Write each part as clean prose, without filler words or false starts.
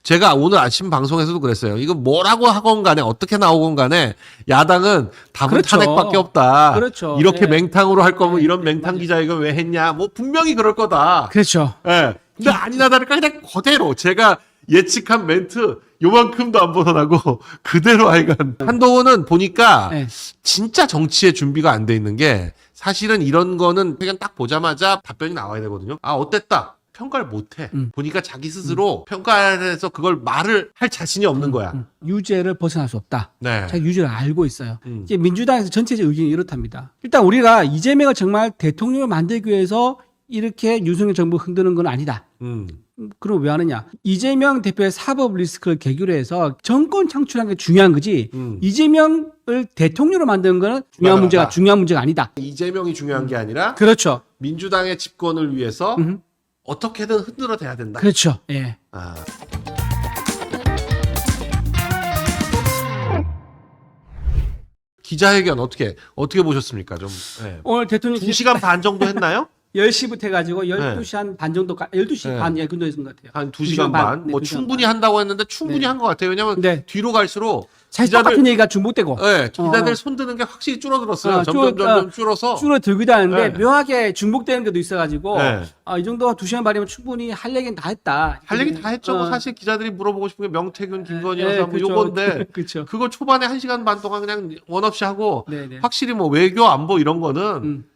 제가 오늘 아침 방송에서도 그랬어요. 이거 뭐라고 하건 간에 어떻게 나오건 간에 야당은 답은 그렇죠. 탄핵밖에 없다. 그렇죠. 이렇게 네. 맹탕으로 할 거면 네. 이런 맹탕 기자회견 왜 했냐. 뭐 분명히 그럴 거다. 그렇죠. 예. 근데 아니나 다를까 그냥 그대로 제가 예측한 멘트 요만큼도 안 벗어나고 그대로 하여간 한동훈은 보니까 네. 진짜 정치에 준비가 안 돼 있는 게 사실은 이런 거는 그냥 딱 보자마자 답변이 나와야 되거든요. 아 어땠다. 평가를 못해. 보니까 자기 스스로 평가해서 그걸 말을 할 자신이 없는 거야. 유죄를 벗어날 수 없다. 네. 자기 유죄를 알고 있어요. 이제 민주당에서 전체적 의견이 이렇답니다. 일단 우리가 이재명을 정말 대통령을 만들기 위해서 이렇게 윤석열 정부 흔드는 건 아니다. 그럼 왜 하느냐? 이재명 대표의 사법 리스크를 계기로 해서 정권 창출한 게 중요한 거지. 이재명을 대통령으로 만드는 거는 중요한 문제가 아니다. 이재명이 중요한 게 아니라 그렇죠. 민주당의 집권을 위해서 어떻게든 흔들어대야 된다. 그렇죠. 예. 아. 기자회견 어떻게 보셨습니까? 좀 네. 오늘 대통령 2시간 반 정도 했나요? 10시부터 해가지고 12시 한 반 정도, 12시 네. 반 정도 했던 것 같아요. 한 2시간 반. 네, 뭐 2시간 충분히 반. 한다고 했는데 충분히 네. 한 것 같아요. 왜냐면 네. 뒤로 갈수록 사실 똑같은 얘기가 중복되고. 네, 기자들 손드는 게 확실히 줄어들었어요. 점점 줄어서. 줄어들기도 하는데 네. 묘하게 중복되는 것도 있어가지고 네. 이 정도 2시간 반이면 충분히 할 얘기는 다 했다. 할 얘기 다 했죠. 뭐 사실 기자들이 물어보고 싶은 게 명태균, 김건희 여사 뭐 그렇죠. 요건데 그렇죠. 그거 초반에 1시간 반 동안 그냥 원 없이 하고 네, 네. 확실히 뭐 외교 안보 이런 거는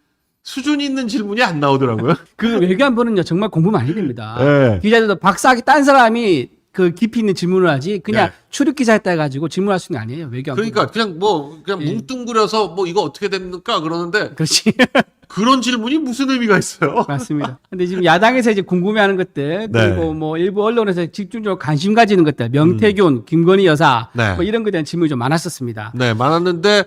수준 있는 질문이 안 나오더라고요. 그 외교안보는요 정말 공부 많이 됩니다. 네. 기자들도 박사학위 딴 사람이 그 깊이 있는 질문을 하지 그냥 네. 출입 기자 했다 해가지고 질문할 수 있는 게 아니에요. 외교안보. 그러니까 그냥 예. 뭉뚱그려서 뭐 이거 어떻게 됩니까 그러는데 그렇지. 그런 질문이 무슨 의미가 있어요? 맞습니다. 근데 지금 야당에서 이제 궁금해하는 것들 그리고 네. 뭐 일부 언론에서 집중적으로 관심 가지는 것들 명태균, 김건희 여사 네. 뭐 이런 것에 대한 질문이 좀 많았었습니다. 네, 많았는데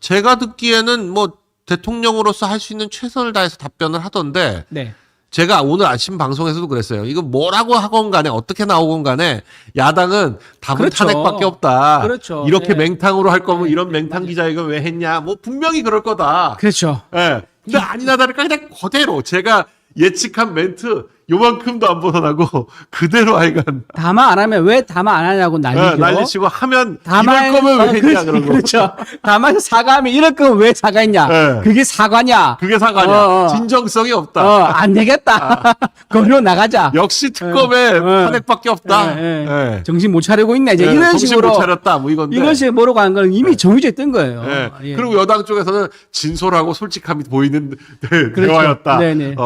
제가 듣기에는 뭐 대통령으로서 할 수 있는 최선을 다해서 답변을 하던데 네. 제가 오늘 아침 방송에서도 그랬어요. 이거 뭐라고 하건 간에 어떻게 나오건 간에 야당은 답은 그렇죠. 탄핵밖에 없다. 그렇죠. 이렇게 네. 맹탕으로 할 거면 네. 이런 맹탕 기자회견 왜 했냐. 뭐 분명히 그럴 거다. 그렇죠. 예. 근데 아니나 다를까 그냥 그대로 제가 예측한 멘트 요만큼도 안 벗어나고 그대로 하여간 담화 안 하면 왜 담화 안 하냐고 난리죠. 난리치고 하면 담화 이럴 거면 왜 했냐 그러고. 그렇죠. 담화에서 사과하면 이럴 거면 왜 사과했냐. 네. 그게 사과냐. 그게 사과냐. 어. 진정성이 없다. 안 되겠다. 거기로 나가자. 역시 특검에 탄핵밖에 없다. 예. 정신 못 차리고 있네. 이제 예, 이런 정신 식으로 못 차렸다. 뭐 이건데. 이런 식으로 뭐라고 하는 건 이미 정해져 뜬 거예요. 예. 예. 그리고 여당 쪽에서는 진솔하고 솔직함이 보이는 그렇죠. 대화였다. 네네.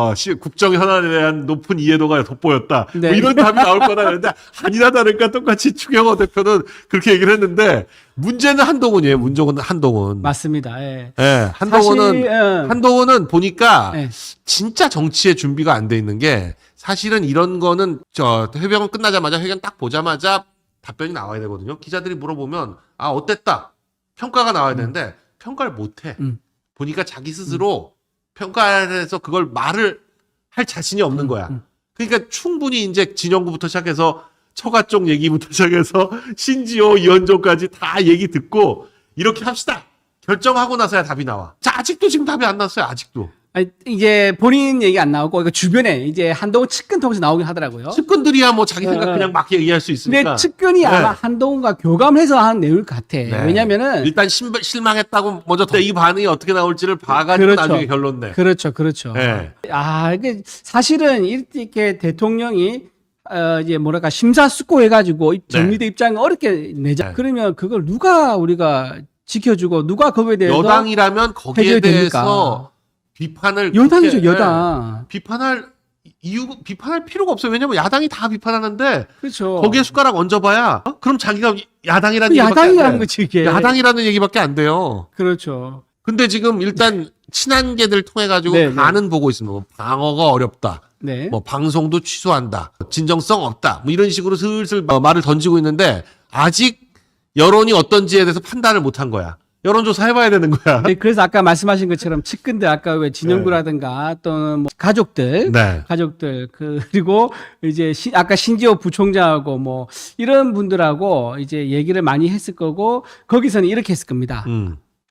국정 현안에 대한 높은 이해도가 돋보였다. 네. 뭐 이런 답이 나올 거다 그랬는데 아니나 다를까 똑같이 추경호 대표는 그렇게 얘기를 했는데 문제는 한동훈이에요. 문제는 한동훈. 맞습니다. 예. 예. 사실, 한동훈은 보니까 예. 진짜 정치에 준비가 안 돼 있는 게 사실은 이런 거는 회견 끝나자마자 회견 딱 보자마자 답변이 나와야 되거든요. 기자들이 물어보면 아 어땠다 평가가 나와야 되는데 평가를 못해. 보니까 자기 스스로 평가해서 그걸 말을 할 자신이 없는 거야. 그러니까 충분히 이제 진영구부터 시작해서 처가 쪽 얘기부터 시작해서 신지호 이현종까지 다 얘기 듣고 이렇게 합시다. 결정하고 나서야 답이 나와. 자 아직도 지금 답이 안 났어요. 아직도. 아니, 이제 본인 얘기 안 나오고 이거 주변에 이제 한동훈 측근 통해서 나오긴 하더라고요. 측근들이야 뭐 자기 생각 그냥 막 얘기할 수 있으니까. 근데 측근이 아마 한동훈과 교감해서 하는 내용일 것 같아. 네. 왜냐면은 일단 실망했다고 먼저 이 반응이 어떻게 나올지를 봐가지고 그렇죠. 나중에 결론 내. 그렇죠. 네. 이게 사실은 이렇게 대통령이 이제 뭐랄까 심사숙고해가지고 정리대 입장을 어렵게 내자. 네. 그러면 그걸 누가 우리가 지켜주고 누가 거기에 대해서 여당이라면 거기에 해줘야 대해서 비판을 여당이죠, 그렇게, 여당. 비판할 필요가 없어요. 왜냐면 야당이 다 비판하는데 그렇죠. 거기에 숟가락 얹어봐야 그럼 자기가 야당이라는 얘기밖에 야당이 안 하는 돼. 거지 이게. 야당이라는 얘기밖에 안 돼요. 그렇죠. 근데 지금 일단 친한계들 통해 가지고 네, 네. 반은 보고 있습니다. 뭐 방어가 어렵다. 네. 뭐 방송도 취소한다. 진정성 없다. 뭐 이런 식으로 슬슬 말을 던지고 있는데 아직 여론이 어떤지에 대해서 판단을 못 한 거야. 여론조사 해봐야 되는 거야. 네, 그래서 아까 말씀하신 것처럼 측근들 아까 왜 진영구라든가 또는 뭐 가족들, 네. 그리고 이제 아까 신지호 부총장하고 뭐 이런 분들하고 이제 얘기를 많이 했을 거고 거기서는 이렇게 했을 겁니다.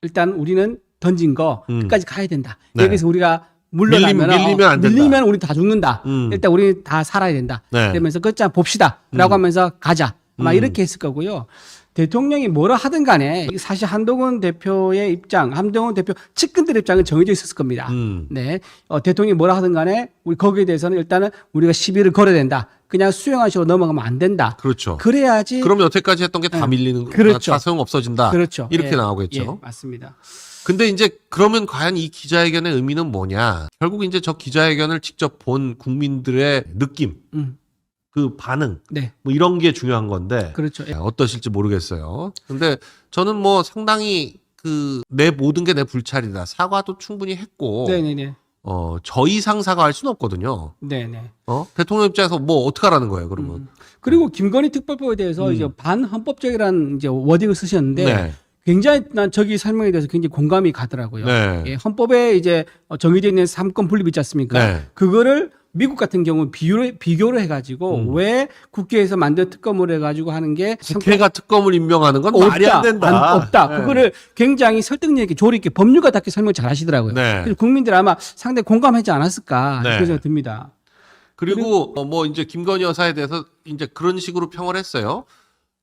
일단 우리는 던진 거 끝까지 가야 된다. 네. 여기서 우리가 물러나면 밀리면 안 된다. 밀리면 우리 다 죽는다. 음. 일단 우리 다 살아야 된다. 네. 그러면서 끝장 봅시다라고 하면서 가자. 아마 이렇게 했을 거고요. 대통령이 뭐라 하든 간에 사실 한동훈 대표의 입장, 한동훈 대표 측근들의 입장은 정해져 있었을 겁니다. 네, 대통령이 뭐라 하든 간에 우리 거기에 대해서는 일단은 우리가 시비를 걸어야 된다. 그냥 수용한 식으로 넘어가면 안 된다. 그렇죠. 그래야지. 그러면 여태까지 했던 게 다 밀리는 그렇죠. 다 소용 없어진다. 그렇죠. 이렇게 예, 나오겠죠. 예, 맞습니다. 근데 이제 그러면 과연 이 기자회견의 의미는 뭐냐? 결국 이제 저 기자회견을 직접 본 국민들의 느낌, 그 반응, 네, 뭐 이런 게 중요한 건데 그렇죠. 예. 어떠실지 모르겠어요. 근데 저는 뭐 상당히 그 내 모든 게 내 불찰이다. 사과도 충분히 했고, 네네네. 저 이상 사과할 수는 없거든요. 네네. 대통령 입장에서 뭐 어떡하라는 거예요, 그러면. 그리고 김건희 특별법에 대해서 이제 반헌법적이라는 이제 워딩을 쓰셨는데 네. 굉장히 난 저기 설명에 대해서 굉장히 공감이 가더라고요. 네. 예, 헌법에 이제 정해져 있는 삼권 분립 있지 않습니까? 네. 그거를 미국 같은 경우는 비교를 해가지고 왜 국회에서 만든 특검을 해가지고 하는 게 국회가 특검을 임명하는 건 말이 안 된다. 없다. 네. 그거를 굉장히 설득력 있게 조리 있게 법률가답게 설명 잘 하시더라고요. 네. 그래서 국민들 아마 상당히 공감하지 않았을까 네. 그런 생각이 듭니다. 그리고 뭐 이제 김건희 여사에 대해서 이제 그런 식으로 평을 했어요.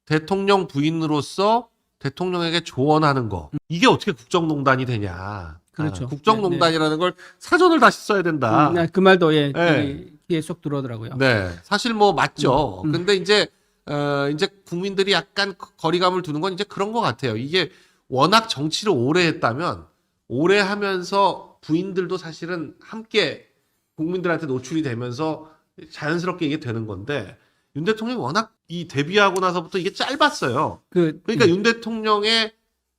대통령 부인으로서 대통령에게 조언하는 거. 이게 어떻게 국정농단이 되냐. 그렇죠. 국정농단이라는 걸 사전을 다시 써야 된다. 그 말도 예, 네. 귀에 쏙 들어오더라고요. 네. 사실 뭐 맞죠. 근데 이제 국민들이 약간 거리감을 두는 건 이제 그런 것 같아요. 이게 워낙 정치를 오래 했다면 오래 하면서 부인들도 사실은 함께 국민들한테 노출이 되면서 자연스럽게 이게 되는 건데 윤 대통령이 워낙 이 데뷔하고 나서부터 이게 짧았어요. 그러니까 윤 대통령의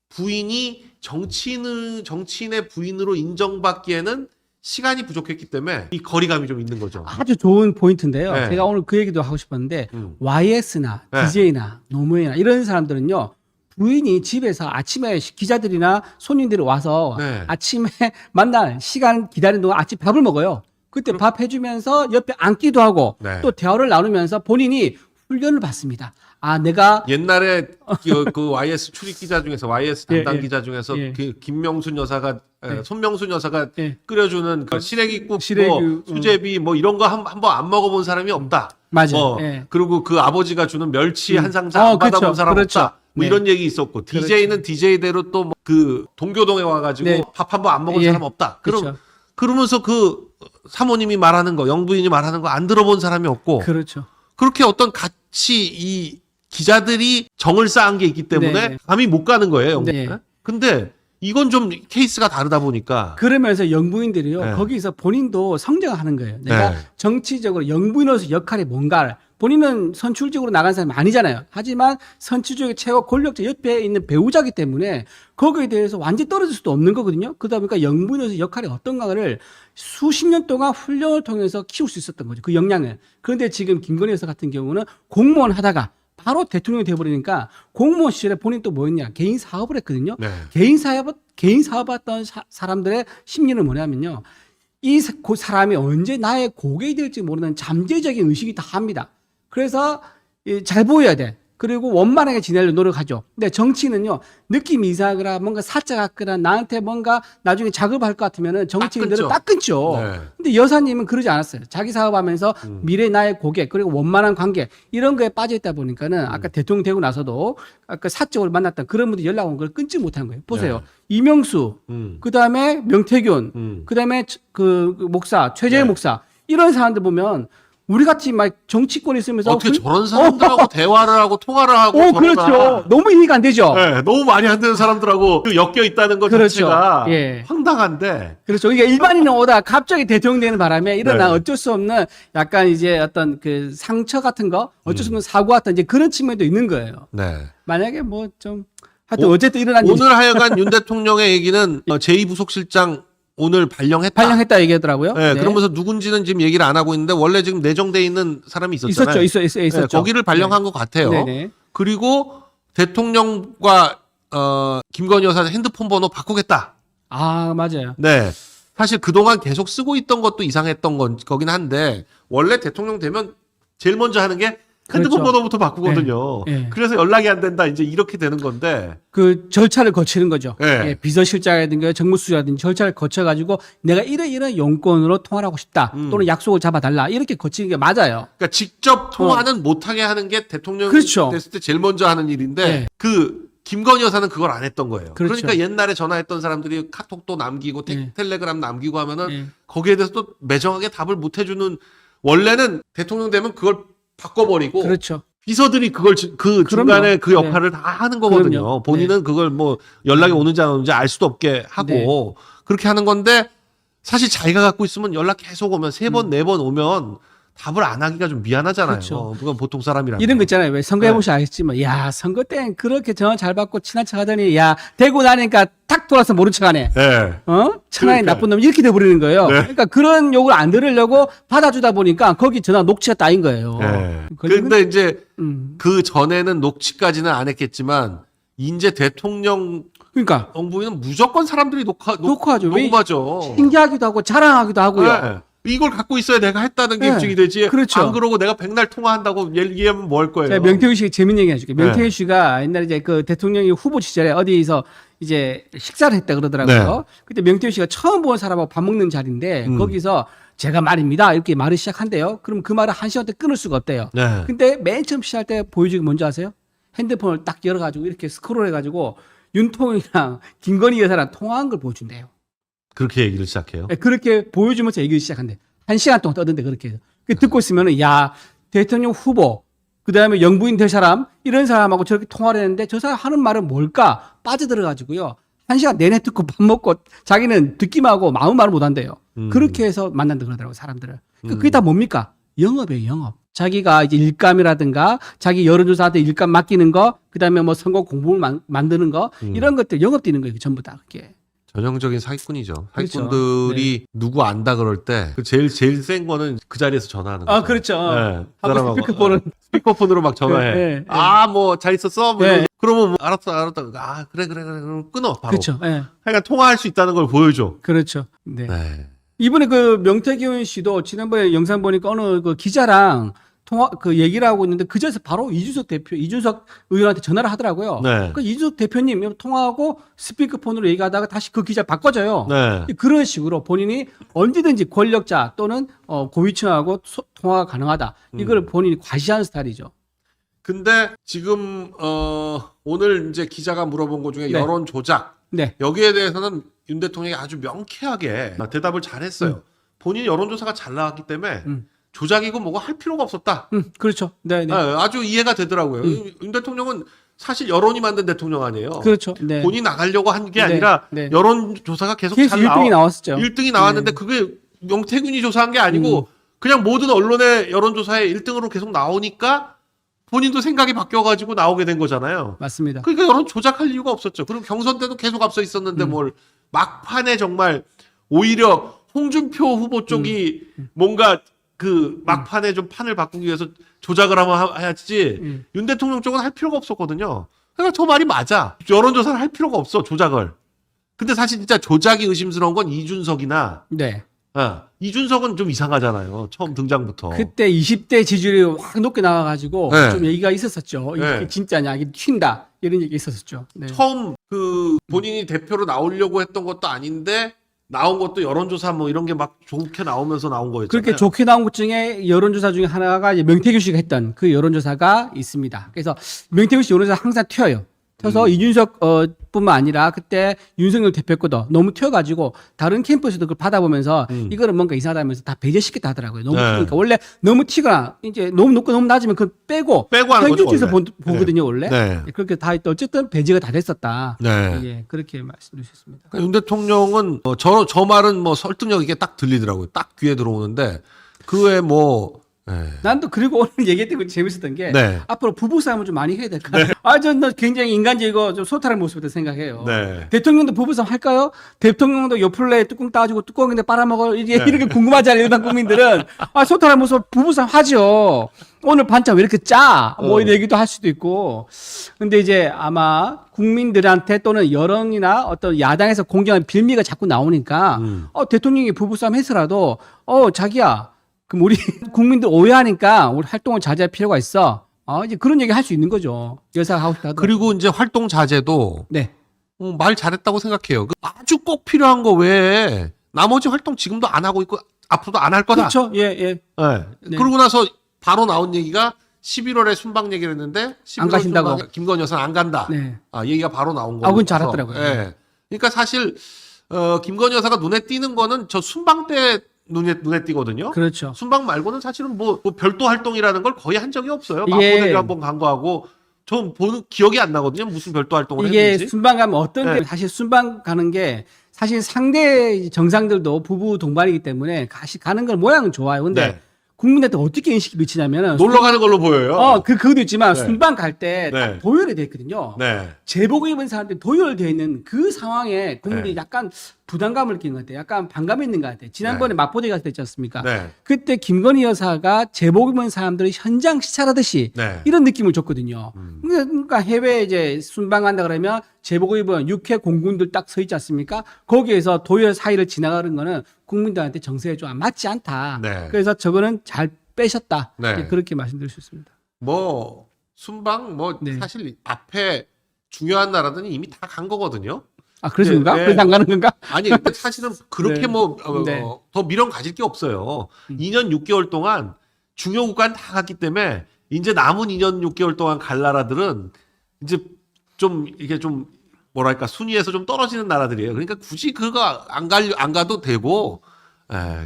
부인이 정치인의 부인으로 인정받기에는 시간이 부족했기 때문에 이 거리감이 좀 있는 거죠. 아주 좋은 포인트인데요. 네. 제가 오늘 그 얘기도 하고 싶었는데 YS나 네. DJ나 노무현이나 이런 사람들은요. 부인이 집에서 아침에 기자들이나 손님들이 와서 네. 아침에 만날 시간 기다리는 동안 아침 밥을 먹어요. 그때 밥 해주면서 옆에 앉기도 하고 네. 또 대화를 나누면서 본인이 훈련을 받습니다. 아, 내가 옛날에 그 YS 출입 기자 중에서 YS 담당 예, 예. 기자 중에서 예. 그 김명순 여사가 예. 손명순 여사가 예. 끓여주는 그 시래기국, 시래기, 뭐 수제비 뭐 이런 거 한 번 안 먹어본 사람이 없다. 맞아요. 예. 그리고 그 아버지가 주는 멸치 한 상자 안 그렇죠. 받아본 사람 그렇죠. 없다. 뭐 네. 이런 얘기 있었고 DJ는 DJ대로 또 그 동교동에 와가지고 네. 밥 한 번 안 먹은 예. 사람 없다. 그렇죠. 그러면서 그 사모님이 말하는 거, 영부인이 말하는 거 안 들어본 사람이 없고 그렇죠. 그렇게 어떤 같이 이 기자들이 정을 쌓은 게 있기 때문에 네. 감히 못 가는 거예요. 네. 근데 이건 좀 케이스가 다르다 보니까 그러면서 영부인들이요. 네. 거기서 본인도 성장을 하는 거예요. 내가 네. 정치적으로 영부인으로서 역할이 뭔가를 본인은 선출직으로 나간 사람이 아니잖아요. 하지만 선출직의 최고 권력자 옆에 있는 배우자기 때문에 거기에 대해서 완전히 떨어질 수도 없는 거거든요. 그러다 보니까 영부인으로서 역할이 어떤가를 수십 년 동안 훈련을 통해서 키울 수 있었던 거죠. 그 역량을. 그런데 지금 김건희 여사 같은 경우는 공무원 하다가 바로 대통령이 돼버리니까 공무원 시절에 본인 또 뭐였냐. 개인 사업을 했거든요. 네. 개인 사업했던 사람들의 심리는 뭐냐면요. 이 사람이 언제 나의 고객이 될지 모르는 잠재적인 의식이 다 합니다. 그래서 잘 보여야 돼. 그리고 원만하게 지내려고 노력하죠. 근데 정치는요, 느낌이 이상하거나 뭔가 사짜 같거나 나한테 뭔가 나중에 작업할 것 같으면은 정치인들은 딱 끊죠. 네. 근데 여사님은 그러지 않았어요. 자기 사업하면서 미래 나의 고객, 그리고 원만한 관계, 이런 거에 빠져있다 보니까는 아까 대통령 되고 나서도 아까 사적으로 만났던 그런 분들이 연락 온 걸 끊지 못한 거예요. 보세요. 네. 이명수, 그 다음에 명태균, 그 다음에 그 목사, 최재형 네. 목사, 이런 사람들 보면 우리 같이 막 정치권에 있으면서 어떻게 저런 사람들하고 대화를 하고 통화를 하고 그렇죠. 너무 이해가 안 되죠. 네, 너무 많이 안 되는 사람들하고 엮여 있다는 것 그렇죠. 자체가 예. 황당한데. 그렇죠. 이게 일반인은 오다 갑자기 대통령 되는 바람에 일어난 네. 어쩔 수 없는 약간 이제 어떤 그 상처 같은 거, 어쩔 수 없는 사고 같은 이제 그런 측면도 있는 거예요. 네. 만약에 뭐 좀 하여튼 어쨌든 일어난 일이 오늘 하여간 윤 대통령의 얘기는 제2부속실장 오늘 발령했다 얘기하더라고요. 네, 네. 그러면서 누군지는 지금 얘기를 안 하고 있는데 원래 지금 내정돼 있는 사람이 있었잖아요. 있었죠. 네, 거기를 발령한 것 같아요. 네네. 그리고 대통령과 김건희 여사 핸드폰 번호 바꾸겠다. 아, 맞아요. 네. 사실 그동안 계속 쓰고 있던 것도 이상했던 거긴 한데 원래 대통령 되면 제일 먼저 하는 게 핸드폰 그렇죠. 번호부터 바꾸거든요. 예. 그래서 연락이 안 된다. 이제 이렇게 되는 건데. 그 절차를 거치는 거죠. 예. 예, 비서실장이라든가 정무수석이라든지 절차를 거쳐가지고 내가 이런 용건으로 통화를 하고 싶다. 또는 약속을 잡아달라. 이렇게 거치는 게 맞아요. 그러니까 직접 통화는 못하게 하는 게 대통령이 그렇죠. 됐을 때 제일 먼저 하는 일인데 네. 그 김건희 여사는 그걸 안 했던 거예요. 그렇죠. 그러니까 옛날에 전화했던 사람들이 카톡도 남기고 네. 텔레그램 남기고 하면은 네. 거기에 대해서 또 매정하게 답을 못 해주는 원래는 대통령 되면 그걸 바꿔버리고 그렇죠. 비서들이 그걸 그 그럼요. 중간에 그 역할을 다 하는 거거든요. 그럼요. 본인은 그걸 뭐 연락이 오는지 안 오는지 알 수도 없게 하고 그렇게 하는 건데 사실 자기가 갖고 있으면 연락 계속 오면 3번, 4번 오면 답을 안 하기가 좀 미안하잖아요. 그렇죠. 그건 보통 사람이라면. 이런 거 있잖아요. 왜 선거해보시면 알겠지만, 야, 선거 땐 그렇게 전화 잘 받고 친한 척 하더니, 야, 되고 나니까 탁 돌아서 모른 척 하네. 네. 천하의 그러니까. 나쁜 놈 이렇게 돼버리는 거예요. 네. 그러니까 그런 욕을 안 들으려고 받아주다 보니까 거기 전화 녹취가 따인 거예요. 네. 걸리면- 근데 이제 음. 그 전에는 녹취까지는 안 했겠지만 이제 대통령 그러니까 정부에는 무조건 사람들이 녹화하죠. 왜 녹음하죠. 신기하기도 하고 자랑하기도 하고요. 네. 이걸 갖고 있어야 내가 했다는 게 네. 입증이 되지. 그렇죠. 안 그러고 내가 백날 통화한다고 얘기하면 뭐 할 거예요. 제가 명태균 씨가 재밌는 얘기 해줄게요. 네. 명태균 씨가 옛날에 이제 그 대통령이 후보 시절에 어디서 이제 식사를 했다 그러더라고요. 네. 그때 명태균 씨가 처음 본 사람하고 밥 먹는 자리인데 거기서 제가 말입니다. 이렇게 말을 시작한대요. 그럼 그 말을 한 시간 때 끊을 수가 없대요. 네. 근데 맨 처음 시작할 때 보여주기 뭔지 아세요? 핸드폰을 딱 열어가지고 이렇게 스크롤 해가지고 윤통이랑 김건희 여사랑 통화한 걸 보여준대요. 그렇게 얘기를 시작해요. 네, 그렇게 보여주면서 얘기를 시작한대. 한 시간 동안 떠든데 그렇게 해서. 그 듣고 있으면은 야 대통령 후보 그다음에 영부인 될 사람 이런 사람하고 저렇게 통화를 했는데 저 사람 하는 말은 뭘까 빠져들어가지고요. 한 시간 내내 듣고 밥 먹고 자기는 듣기만 하고 마음 말을 못한대요. 그렇게 해서 만난다 그러더라고요 사람들을. 그게 다 뭡니까? 영업이에요 영업. 자기가 이제 일감이라든가 자기 여론조사한테 일감 맡기는 거 그다음에 뭐 선거 공보를 만드는 거 이런 것들 영업 뛰는 거예요 전부 다 그게. 전형적인 사기꾼이죠. 그렇죠. 사기꾼들이 누구 안다 그럴 때 그 제일 센 거는 그 자리에서 전화하는 거죠. 아 그렇죠. 네. 그 하고 사람하고 스피커폰은 스피커폰으로 막 전화해. 네, 네. 아, 뭐 잘 있었어? 뭐 네. 이러면서. 그러면 뭐, 알았어. 아, 그래. 그럼 끊어. 바로. 그렇죠. 예. 그러니까 통화할 수 있다는 걸 보여줘. 그렇죠. 네. 네. 이번에 그 명태균 씨도 지난번에 영상 보니까 어느 그 기자랑 통화 그 얘기를 하고 있는데 그 자리에서 바로 이준석 의원한테 전화를 하더라고요. 네. 그 이준석 대표님 통화하고 스피커폰으로 얘기하다가 다시 그 기자 바꿔줘요. 네. 그런 식으로 본인이 언제든지 권력자 또는 고위층하고 통화가 가능하다. 이걸 본인이 과시하는 스타일이죠. 근데 지금 오늘 이제 기자가 물어본 것 중에 네. 여론 조작 네. 여기에 대해서는 윤 대통령이 아주 명쾌하게 대답을 잘했어요. 본인 여론조사가 잘 나왔기 때문에 조작이고 뭐고 할 필요가 없었다. 그렇죠. 네, 네. 아주 이해가 되더라고요. 윤 대통령은 사실 여론이 만든 대통령 아니에요. 그렇죠. 네. 본인이 나가려고 한 게 네, 아니라 네. 여론조사가 계속 계속 잘 1등이 나왔었죠. 1등이 나왔는데 그게 명태균이 조사한 게 아니고 그냥 모든 언론의 여론조사에 1등으로 계속 나오니까 본인도 생각이 바뀌어가지고 나오게 된 거잖아요. 맞습니다. 그러니까 여론 조작할 이유가 없었죠. 그리고 경선 때도 계속 앞서 있었는데 뭘 막판에 정말 오히려 홍준표 후보 쪽이 뭔가 그 막판에 좀 판을 바꾸기 위해서 조작을 하면 해야지 윤 대통령 쪽은 할 필요가 없었거든요. 그러니까 저 말이 맞아. 여론조사를 할 필요가 없어 조작을. 근데 사실 진짜 조작이 의심스러운 건 이준석이나 네. 이준석은 좀 이상하잖아요. 처음 등장부터. 그때 20대 지지율이 확 높게 나와가지고 네. 좀 얘기가 있었었죠. 이게 네. 진짜냐, 이게 튄다 이런 얘기 있었었죠. 네. 처음 그 본인이 대표로 나오려고 했던 것도 아닌데 나온 것도 여론조사 뭐 이런 게 막 좋게 나오면서 나온 거였잖아요. 그렇게 좋게 나온 것 중에 여론조사 중에 하나가 이제 명태균 씨가 했던 그 여론조사가 있습니다. 그래서 명태균 씨 여론조사 항상 튀어요. 튀어서 이준석 뿐만 아니라 그때 윤석열 대표거도 너무 튀어가지고 다른 캠프에서도 그걸 받아보면서 이거는 뭔가 이상하다면서 다 배제시켰다 하더라고요. 너무 네. 튀니까 원래 너무 튀거나 이제 너무 높고 너무 낮으면 그걸 빼고 하는 거죠, 평균치에서 원래. 보거든요 원래. 네. 그렇게 다 했던 어쨌든 배제가 다 됐었다. 네. 예, 그렇게 말씀드릴 수 있습니다. 그러니까 윤 대통령은 저 말은 뭐 설득력 있게 딱 들리더라고요. 딱 귀에 들어오는데 그 외에 뭐 난 또 그리고 오늘 얘기했던 거 재밌었던 게 네. 앞으로 부부싸움을 좀 많이 해야 될까. 저는 굉장히 인간적이고 좀 소탈한 모습이라고 생각해요. 네. 대통령도 부부싸움 할까요? 대통령도 요플레 뚜껑 따가지고 뚜껑인데 빨아먹어 네. 이런 게 궁금하잖아요. 일반 국민들은 소탈한 모습 부부싸움 하죠. 오늘 반찬 왜 이렇게 짜? 뭐 이런 얘기도 할 수도 있고. 근데 이제 아마 국민들한테 또는 여론이나 어떤 야당에서 공격하는 빌미가 자꾸 나오니까 대통령이 부부싸움 해서라도 자기야 그럼 우리 국민들 오해하니까 우리 활동을 자제할 필요가 있어. 이제 그런 얘기 할 수 있는 거죠. 여사가 하고 싶다 하더라도. 그리고 이제 활동 자제도 네. 말 잘했다고 생각해요. 아주 꼭 필요한 거 외에 나머지 활동 지금도 안 하고 있고 앞으로도 안 할 거다. 그렇죠. 예, 예. 네. 네. 그러고 나서 바로 나온 얘기가 11월에 순방 얘기를 했는데 11월 안 가신다고. 순방 김건희 여사는 안 간다. 네. 얘기가 바로 나온 거고. 그건 잘했더라고요. 예. 그러니까 사실 김건희 여사가 눈에 띄는 거는 저 순방 때 눈에 띄거든요. 그렇죠. 순방 말고는 사실은 뭐 별도 활동이라는 걸 거의 한 적이 없어요. 이게- 마포대교 한번 간 거하고 저 보는 기억이 안 나거든요. 무슨 별도 활동을 이게 했는지. 순방 가면 어떤 게 네. 사실 순방 가는 게 사실 상대 정상들도 부부 동반이기 때문에 가는 건 모양은 좋아요. 근데 네. 국민한테 어떻게 인식이 미치냐면은 놀러 가는 걸로 보여요. 그것도 있지만 네. 순방 갈 때 네. 도열이 돼 있거든요. 네. 제복 입은 사람들이 도열되어 있는 그 상황에 국민들이 네. 약간 부담감을 느끼는 것 같아요. 약간 반감이 있는 것 같아요. 지난번에 마포대 갔을 때 있지 않습니까? 네. 그때 김건희 여사가 제복 입은 사람들이 현장 시찰하듯이 네. 이런 느낌을 줬거든요. 그러니까 해외 이제 순방 간다 그러면 제복 입은 육해 공군들 딱 서 있지 않습니까? 거기에서 도열 사이를 지나가는 거는 국민들한테 정서에 좀 맞지 않다. 네. 그래서 저거는 잘 빼셨다. 네. 이제 그렇게 말씀드릴 수 있습니다. 뭐 순방 네. 사실 앞에 중요한 나라들은 이미 다 간 거거든요. 그래서 네, 그런가? 네. 그래서 안 가는 건가? 아니 근데 사실은 그렇게 네. 네. 더 미련 가질 게 없어요. 2년 6개월 동안 중요 국가는 다 갔기 때문에 이제 남은 2년 6개월 동안 갈 나라들은 이제 좀 이게 좀 뭐랄까 순위에서 좀 떨어지는 나라들이에요. 그러니까 굳이 그거 안 가도 되고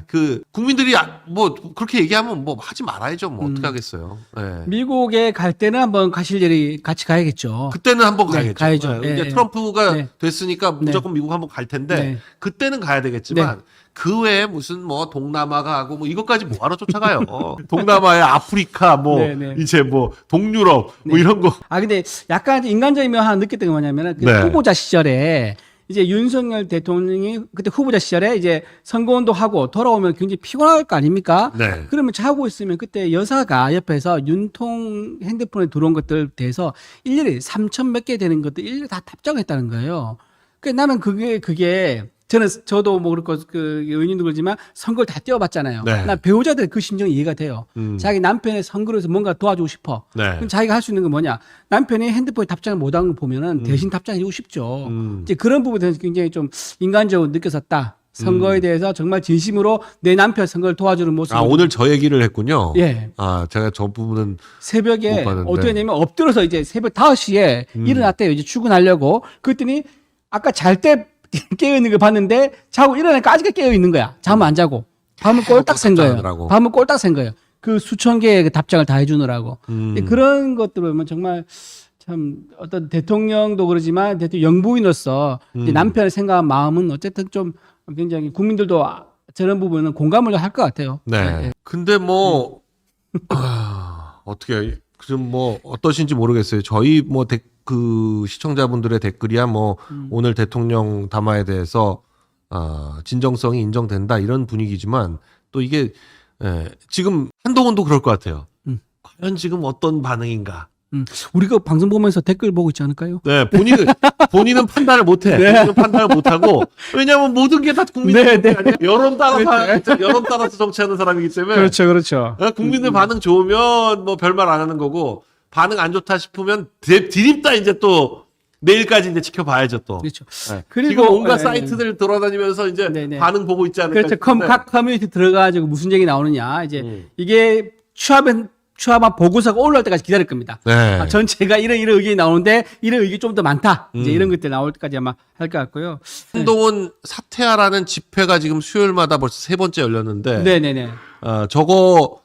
그 국민들이 뭐 그렇게 얘기하면 뭐 하지 말아야죠. 뭐 어떻게 하겠어요. 예. 미국에 갈 때는 한번 가실 일이 같이 가야겠죠. 그때는 한번 네, 가야겠죠. 가야죠. 예, 예, 이제 예. 트럼프가 네. 됐으니까 무조건 미국 한번 갈 텐데 네. 그때는 가야 되겠지만 그 외에 무슨 뭐 동남아 가고 뭐 이것까지 뭐하러 쫓아가요. 동남아에 아프리카 뭐 네, 네. 이제 뭐 동유럽 뭐 이런 거. 근데 약간 인간적인 면 하나 느꼈던 게 뭐냐면은 그 네. 후보자 시절에 이제 윤석열 대통령이 그때 후보자 시절에 이제 선거운동 하고 돌아오면 굉장히 피곤할 거 아닙니까? 네. 그러면 자고 있으면 그때 여사가 옆에서 윤통 핸드폰에 들어온 것들 대해서 일일이 3천 몇 개 되는 것들 일일이 다 답장했다는 거예요. 그 나는 그게 저도 뭐 그렇고 그 의원님도 그러지만 선거를 다 뛰어봤잖아요. 네. 나 배우자들 그 심정이 이해가 돼요. 음. 자기 남편의 선거를 해서 뭔가 도와주고 싶어. 네. 그럼 자기가 할 수 있는 건 뭐냐? 남편이 핸드폰에 답장을 못한 거 보면은 대신 답장해주고 싶죠. 이제 그런 부분에 대해서 굉장히 좀 인간적으로 느꼈었다. 선거에 대해서 정말 진심으로 내 남편 선거를 도와주는 모습. 오늘 저 얘기를 했군요. 예. 제가 저 부분은 새벽에 못 봤는데. 어떻게 했냐면 엎드려서 이제 새벽 5시에 일어났대요. 이제 출근하려고. 그랬더니 아까 잘 때 깨어 있는 걸 봤는데 자고 일어나니까 아직도 깨어 있는 거야. 잠을 안 자고. 밤을 꼴딱 샌 거예요. 답장하느라고. 밤을 꼴딱 샌 거예요. 그 수천 개의 그 답장을 다 해주느라고. 근데 그런 것들을 보면 정말 참 어떤 대통령도 그러지만 대통령 영부인으로서 이제 남편을 생각한 마음은 어쨌든 좀 굉장히 국민들도 저런 부분은 공감을 할 것 같아요. 네. 근데 뭐 어떻게 좀 뭐 어떠신지 모르겠어요. 저희 뭐 그 시청자분들의 댓글이야 뭐 오늘 대통령 담화에 대해서 진정성이 인정된다 이런 분위기지만 또 이게 지금 한동훈도 그럴 것 같아요. 과연 지금 어떤 반응인가? 우리 그 방송 보면서 댓글 보고 있지 않을까요? 네, 본인은 판단을 못해. 본인은 판단을 못하고 왜냐하면 모든 게 다 국민의 네, 네, 아니에요. 여론 따라서 정치하는 사람이기 때문에 그렇죠. 국민들 반응 좋으면 뭐 별말 안 하는 거고 반응 안 좋다 싶으면 디립다 이제 또 내일까지 이제 지켜봐야죠 또. 그렇죠. 네. 그리고 지금 온갖 네, 사이트들 돌아다니면서 이제 네. 반응 보고 있지 않을까. 그렇죠. 싶은데. 각 커뮤니티 들어가지고 무슨 얘기 나오느냐. 이제 이게 취합한 보고서가 올라올 때까지 기다릴 겁니다. 네. 전체가 이런 의견이 나오는데 이런 의견이 좀 더 많다. 이제 이런 것들 나올 때까지 아마 할 것 같고요. 한동훈 사퇴하라는 집회가 지금 수요일마다 벌써 3번째 열렸는데. 네네네. 저거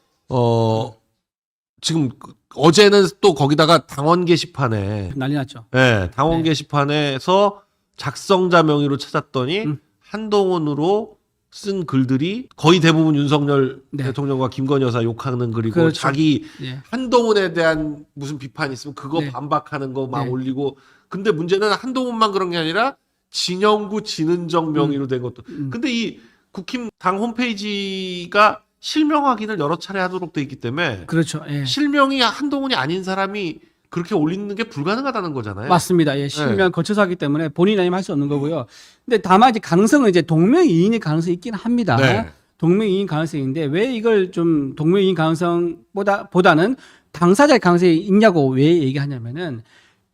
지금 어제는 또 거기다가 당원 게시판에 난리 났죠. 당원 네. 게시판에서 작성자 명의로 찾았더니 한동훈으로 쓴 글들이 거의 대부분 윤석열 네. 대통령과 김건희 여사 욕하는 글이고 그렇죠. 자기 예. 한동훈에 대한 무슨 비판이 있으면 그거 네. 반박하는 거 막 네. 올리고 근데 문제는 한동훈만 그런 게 아니라 진영구 진은정 명의로 된 것도 근데 이 국힘 당 홈페이지가 실명 확인을 여러 차례 하도록 돼 있기 때문에 그렇죠. 예. 실명이 한동훈이 아닌 사람이 그렇게 올리는 게 불가능하다는 거잖아요. 맞습니다. 예. 실명 거쳐서 하기 때문에 본인이 아니면 할 수 없는 거고요. 근데 다만 이제 가능성은 이제 동명이인의 가능성이 있긴 합니다. 네. 동명이인 가능성인데 왜 이걸 좀 동명이인 가능성보다는 당사자의 가능성이 있냐고 왜 얘기하냐면은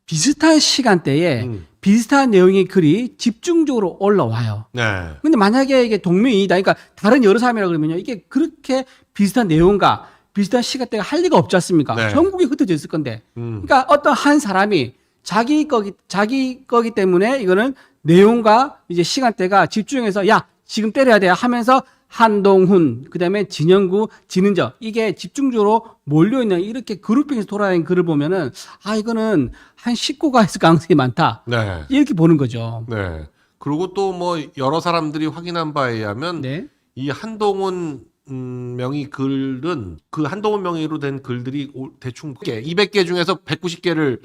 비슷한 시간대에 비슷한 내용의 글이 집중적으로 올라와요. 네. 근데 만약에 이게 동명이인이다. 그러니까 다른 여러 사람이라 그러면요. 이게 그렇게 비슷한 내용과 비슷한 시간대가 할 리가 없지 않습니까? 네. 전국에 흩어져 있을 건데. 그러니까 어떤 한 사람이 자기 거기 때문에 이거는 내용과 이제 시간대가 집중해서 야, 지금 때려야 돼 하면서 한동훈, 그다음에 진영구, 진은저 이게 집중적으로 몰려있는 이렇게 그룹핑에서 돌아다니는 글을 보면은 아, 이거는 한 식구가 있을 가능성이 많다. 네. 이렇게 보는 거죠. 네. 그리고 또 뭐 여러 사람들이 확인한 바에 의하면 네. 이 한동훈 명의 글은 그 한동훈 명의로 된 글들이 대충 200개 중에서 190개를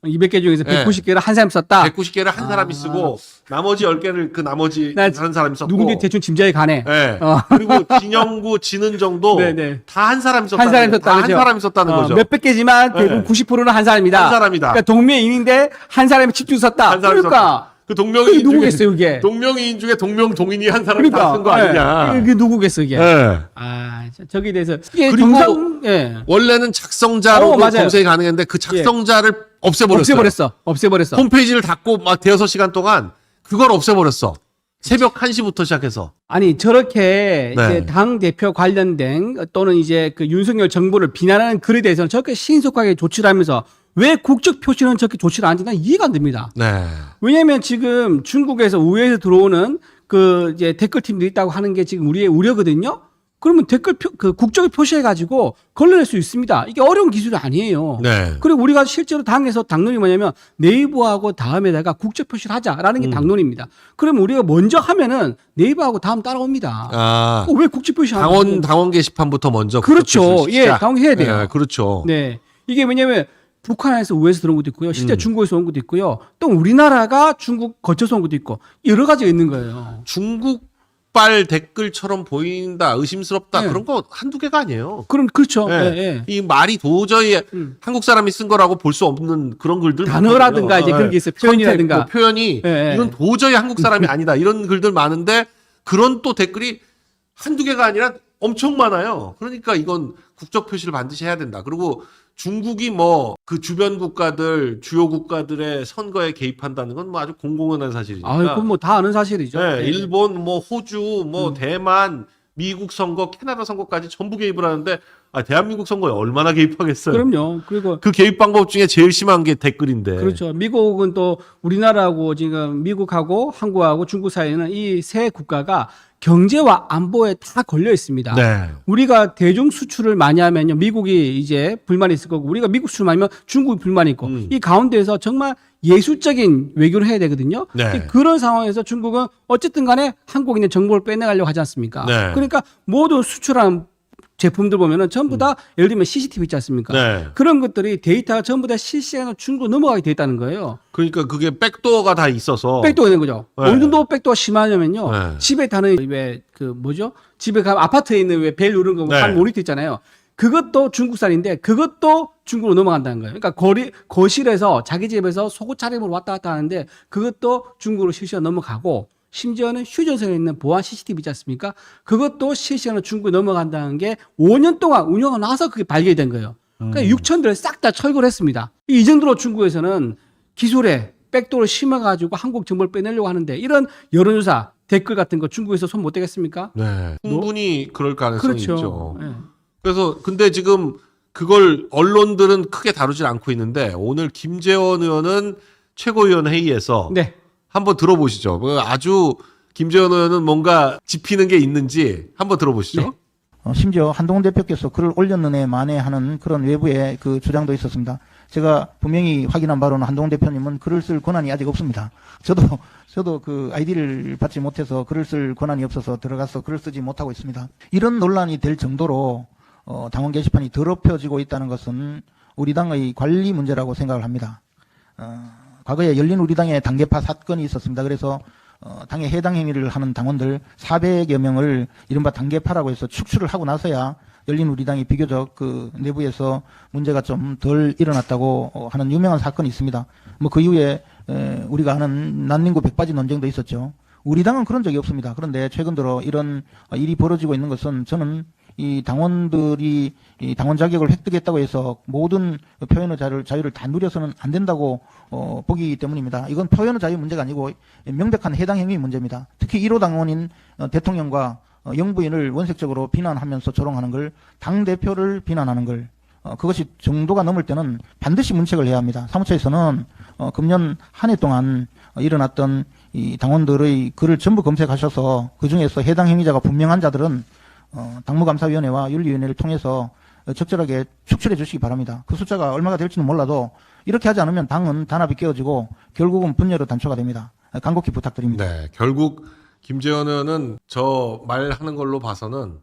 200개 중에서 네. 190개를 한 사람이 썼다. 190개를 한 사람이 쓰고 나머지 10개를 그 나머지 나 다른 사람이 썼고 누군지 대충 짐작이 가네. 네. 어. 그리고 진영구, 진은정도 네네. 다 한 사람이 썼다는 한 사람이 썼다, 다한 그죠? 사람이 썼다는 거죠. 몇백 개지만 네. 대부분 90%는 한 사람이다. 한 사람이다. 그러니까 동명이인인데 한 사람이 집중 썼다. 한 사람이 그러니까 그 그게 동명이인 중에 누구겠어요, 이게? 동명이인 중에 동명동인이 한 사람이 다 쓴 거 아니냐. 그게 누구겠어, 이게? 네. 아, 저기에 대해서 이게 그리고 정상, 예. 원래는 작성자로 맞아요. 검색이 가능했는데 그 작성자를 없애버렸어요. 없애버렸어. 홈페이지를 닫고 막 대여섯 시간 동안 그걸 없애버렸어. 새벽 1시부터 시작해서. 아니 저렇게 네. 이제 당 대표 관련된 또는 이제 그 윤석열 정부를 비난하는 글에 대해서는 저렇게 신속하게 조치를 하면서 왜 국적 표시는 저렇게 조치를 안 하는지 난 이해가 안 됩니다. 네. 왜냐하면 지금 중국에서 우회에서 들어오는 그 이제 댓글팀도 있다고 하는 게 지금 우리의 우려거든요. 그러면 그 국적을 표시해가지고 걸러낼 수 있습니다. 이게 어려운 기술이 아니에요. 네. 그리고 우리가 실제로 당에서 당론이 뭐냐면 네이버하고 다음에다가 국적 표시를 하자라는 게 당론입니다. 그러면 우리가 먼저 하면은 네이버하고 다음 따라옵니다. 아. 왜 국적 표시 안 하고? 당원 게시판부터 먼저. 그렇죠. 예, 당원 해야 돼요. 네, 그렇죠. 네. 이게 왜냐면 북한에서 우회해서 들어온 것도 있고요. 실제 중국에서 온 것도 있고요. 또 우리나라가 중국 거쳐서 온 것도 있고 여러 가지가 있는 거예요. 중국발 댓글처럼 보인다, 의심스럽다 네. 그런 거 한두 개가 아니에요. 그럼 그렇죠. 네. 예, 예. 이 말이 도저히 한국 사람이 쓴 거라고 볼 수 없는 그런 글들 단어라든가 많거든요. 이제 그런 게 있어요. 표현이라든가. 선택, 뭐 표현이 예, 예. 이건 도저히 한국 사람이 아니다 이런 글들 많은데 그런 또 댓글이 한두 개가 아니라 엄청 많아요. 그러니까 이건 국적 표시를 반드시 해야 된다. 그리고 중국이 뭐 그 주변 국가들 주요 국가들의 선거에 개입한다는 건 뭐 아주 공공연한 사실이니까. 아, 그건 뭐 다 아는 사실이죠. 네, 네. 일본, 뭐 호주, 뭐 대만, 미국 선거, 캐나다 선거까지 전부 개입을 하는데 대한민국 선거에 얼마나 개입하겠어요? 그럼요. 그리고 그 개입 방법 중에 제일 심한 게 댓글인데. 그렇죠. 미국은 또 우리나라하고 지금 미국하고 한국하고 중국 사이에는 이 세 국가가 경제와 안보에 다 걸려 있습니다. 네. 우리가 대중 수출을 많이 하면요, 미국이 이제 불만이 있을 거고, 우리가 미국 수출 많이 하면 중국이 불만이 있고, 이 가운데에서 정말 예술적인 외교를 해야 되거든요. 네. 그런 상황에서 중국은 어쨌든 간에 한국에 있는 정보를 빼내가려고 하지 않습니까? 네. 그러니까 모든 수출한 제품들 보면은 전부 다 예를 들면 CCTV 있지 않습니까? 네. 그런 것들이 데이터가 전부 다 실시간으로 중국으로 넘어가게 돼 있다는 거예요. 그러니까 그게 백도어가 다 있어서. 백도어가 되는 거죠. 네. 어느 정도 백도어가 심하냐면요. 네. 집에 타는 왜 그 뭐죠? 집에 가면 아파트에 있는 왜 벨 누르는 거 네. 한 모니터 있잖아요. 그것도 중국산인데 그것도 중국으로 넘어간다는 거예요. 그러니까 거실에서 자기 집에서 속옷 차림으로 왔다 갔다 하는데 그것도 중국으로 실시간 넘어가고 심지어는 휴전선에 있는 보안 CCTV 있지 않습니까? 그것도 실시간으로 중국에 넘어간다는 게 5년 동안 운영하고 나서 그게 발견이 된 거예요. 그러니까 6천들을 싹 다 철거를 했습니다. 이 정도로 중국에서는 기술에 백도어를 심어가지고 한국 정보를 빼내려고 하는데 이런 여론조사, 댓글 같은 거 중국에서 손 못 대겠습니까? 네. 충분히 그럴 가능성이 그렇죠. 있죠. 예. 그래서 근데 지금 그걸 언론들은 크게 다루질 않고 있는데 오늘 김재원 의원은 최고위원 회의에서 네. 한번 들어보시죠. 아주 김재원 의원은 뭔가 짚히는 게 있는지 한번 들어보시죠. 네. 심지어 한동훈 대표께서 글을 올렸느네 만에 하는 그런 외부의 그 주장도 있었습니다. 제가 분명히 확인한 바로는 한동훈 대표님은 글을 쓸 권한이 아직 없습니다. 저도 그 아이디를 받지 못해서 글을 쓸 권한이 없어서 들어가서 글을 쓰지 못하고 있습니다. 이런 논란이 될 정도로 당원 게시판이 더럽혀지고 있다는 것은 우리 당의 관리 문제라고 생각을 합니다. 과거에 열린 우리당에 당계파 사건이 있었습니다. 그래서 당에 해당 행위를 하는 당원들 400여 명을 이른바 당계파라고 해서 축출을 하고 나서야 열린 우리당이 비교적 그 내부에서 문제가 좀 덜 일어났다고 하는 유명한 사건이 있습니다. 뭐 그 이후에 우리가 아는 난닝구 백바지 논쟁도 있었죠. 우리 당은 그런 적이 없습니다. 그런데 최근 들어 이런 일이 벌어지고 있는 것은 저는 이 당원들이 이 당원 자격을 획득했다고 해서 모든 표현의 자유를 다 누려서는 안 된다고 보기 때문입니다. 이건 표현의 자유 문제가 아니고 명백한 해당 행위 문제입니다. 특히 1호 당원인 대통령과 영부인을 원색적으로 비난하면서 조롱하는 걸, 당대표를 비난하는 걸, 그것이 정도가 넘을 때는 반드시 문책을 해야 합니다. 사무처에서는 금년 한 해 동안 일어났던 이 당원들의 글을 전부 검색하셔서 그 중에서 해당 행위자가 분명한 자들은 당무감사위원회와 윤리위원회를 통해서 적절하게 축출해 주시기 바랍니다. 그 숫자가 얼마가 될지는 몰라도 이렇게 하지 않으면 당은 단합이 깨어지고 결국은 분열로 단초가 됩니다. 간곡히 부탁드립니다. 네, 결국 김재원 의원은 저 말하는 걸로 봐서는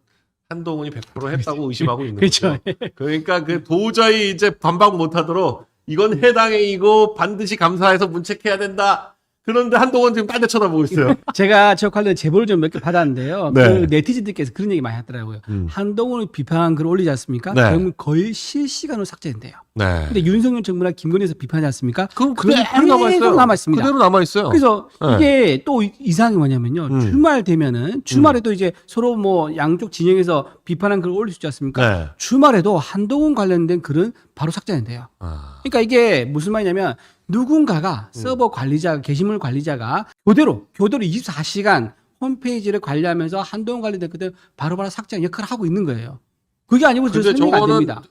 한동훈이 100% 했다고 의심하고 있는 그렇죠. 거죠. 그러니까 그 도저히 이제 반박 못하도록 이건 해당행위고 반드시 감사해서 문책해야 된다. 그런데 한동훈 지금 딴 데 쳐다보고 있어요. 제가 저 관련 제보를 좀 몇 개 받았는데요. 네. 그 네티즌들께서 그런 얘기 많이 하더라고요. 한동훈을 비판한 글을 올리지 않습니까? 네. 그러면 거의 실시간으로 삭제된대요. 네. 근데 윤석열 정부나 김건희에서 비판하지 않습니까? 그럼 그게 그대로 남아있어요. 계속 남아있습니다. 그대로 남아있어요. 그래서 네. 이게 또 이상이 뭐냐면요. 주말 되면은 주말에도 이제 서로 뭐 양쪽 진영에서 비판한 글을 올릴 수 있지 않습니까? 네. 주말에도 한동훈 관련된 글은 바로 삭제된대요. 아. 그러니까 이게 무슨 말이냐면 누군가가 서버 관리자, 게시물 관리자가 교대로 24시간 홈페이지를 관리하면서 한동훈 관련된 글들 바로바로 삭제하는 역할을 하고 있는 거예요. 그게 아니고 저 근데 설명이 안 저거는 됩니다.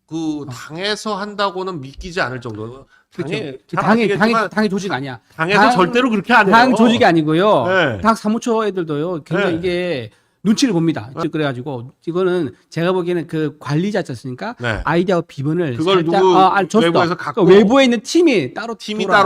그 당에서 한다고는 믿기지 않을 정도. 당에 당의 조직 아니야. 당에서 절대로 그렇게 안 해요. 당 조직이 아니고요. 네. 당 사무처 애들도요. 굉장히 네. 이게 눈치를 봅니다. 그래가지고 이거는 제가 보기에는 그 관리자 있었으니까 네. 아이디어 비번을 그걸 살짝 누구 줬어. 외부에서 갖고 그 외부에 있는 팀이 따로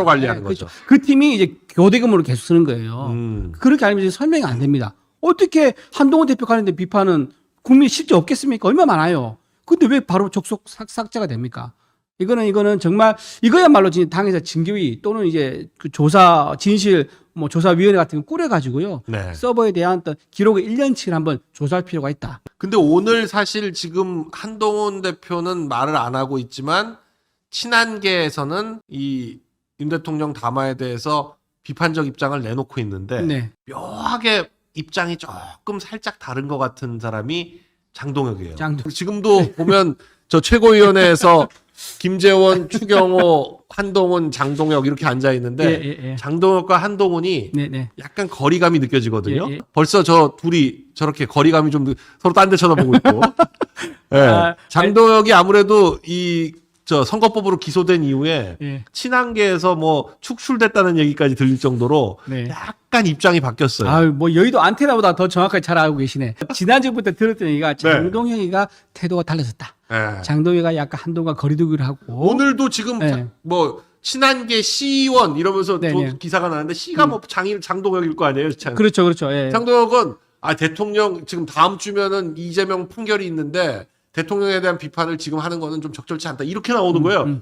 관리하는 그렇죠. 거죠. 그 팀이 이제 교대금으로 계속 쓰는 거예요. 그렇게 아니면 이제 설명이 안 됩니다. 어떻게 한동훈 대표 관련된 비판은 국민이 실제 없겠습니까? 얼마 많아요. 근데 왜 바로 족속 삭제가 됩니까? 이거는 정말 이거야말로 진짜 당에서 징계위 또는 이제 그 조사 진실 뭐 조사위원회 같은 거 꾸려가지고요. 네. 서버에 대한 어떤 기록을 1년치를 한번 조사할 필요가 있다. 근데 오늘 사실 지금 한동훈 대표는 말을 안 하고 있지만 친한계에서는 이 윤 대통령 담화에 대해서 비판적 입장을 내놓고 있는데 네. 묘하게 입장이 조금 살짝 다른 것 같은 사람이 장동혁이에요. 지금도 보면 저 최고위원회에서 김재원, 추경호, 한동훈, 장동혁 이렇게 앉아 있는데 예. 장동혁과 한동훈이 네. 약간 거리감이 느껴지거든요. 예. 벌써 저 둘이 저렇게 거리감이 좀 서로 딴 데 쳐다보고 있고. 예. 아, 장동혁이 아무래도 이 저 선거법으로 기소된 이후에 예. 친한계에서 뭐 축출됐다는 얘기까지 들릴 정도로 네. 약간 입장이 바뀌었어요. 아유, 뭐 여의도 안테나보다 더 정확하게 잘 알고 계시네. 지난주부터 들었던 얘기가 장동혁이가 태도가 달라졌다. 예. 장동혁이가 약간 한동훈과 거리두기를 하고 오늘도 지금 네. 뭐 친한계 시의원 이러면서 네네. 기사가 나는데 시가 뭐 장동혁일 거 아니에요. 그렇죠. 예. 장동혁은 대통령 지금 다음 주면은 이재명 판결이 있는데 대통령에 대한 비판을 지금 하는 거는 좀 적절치 않다. 이렇게 나오는 거예요.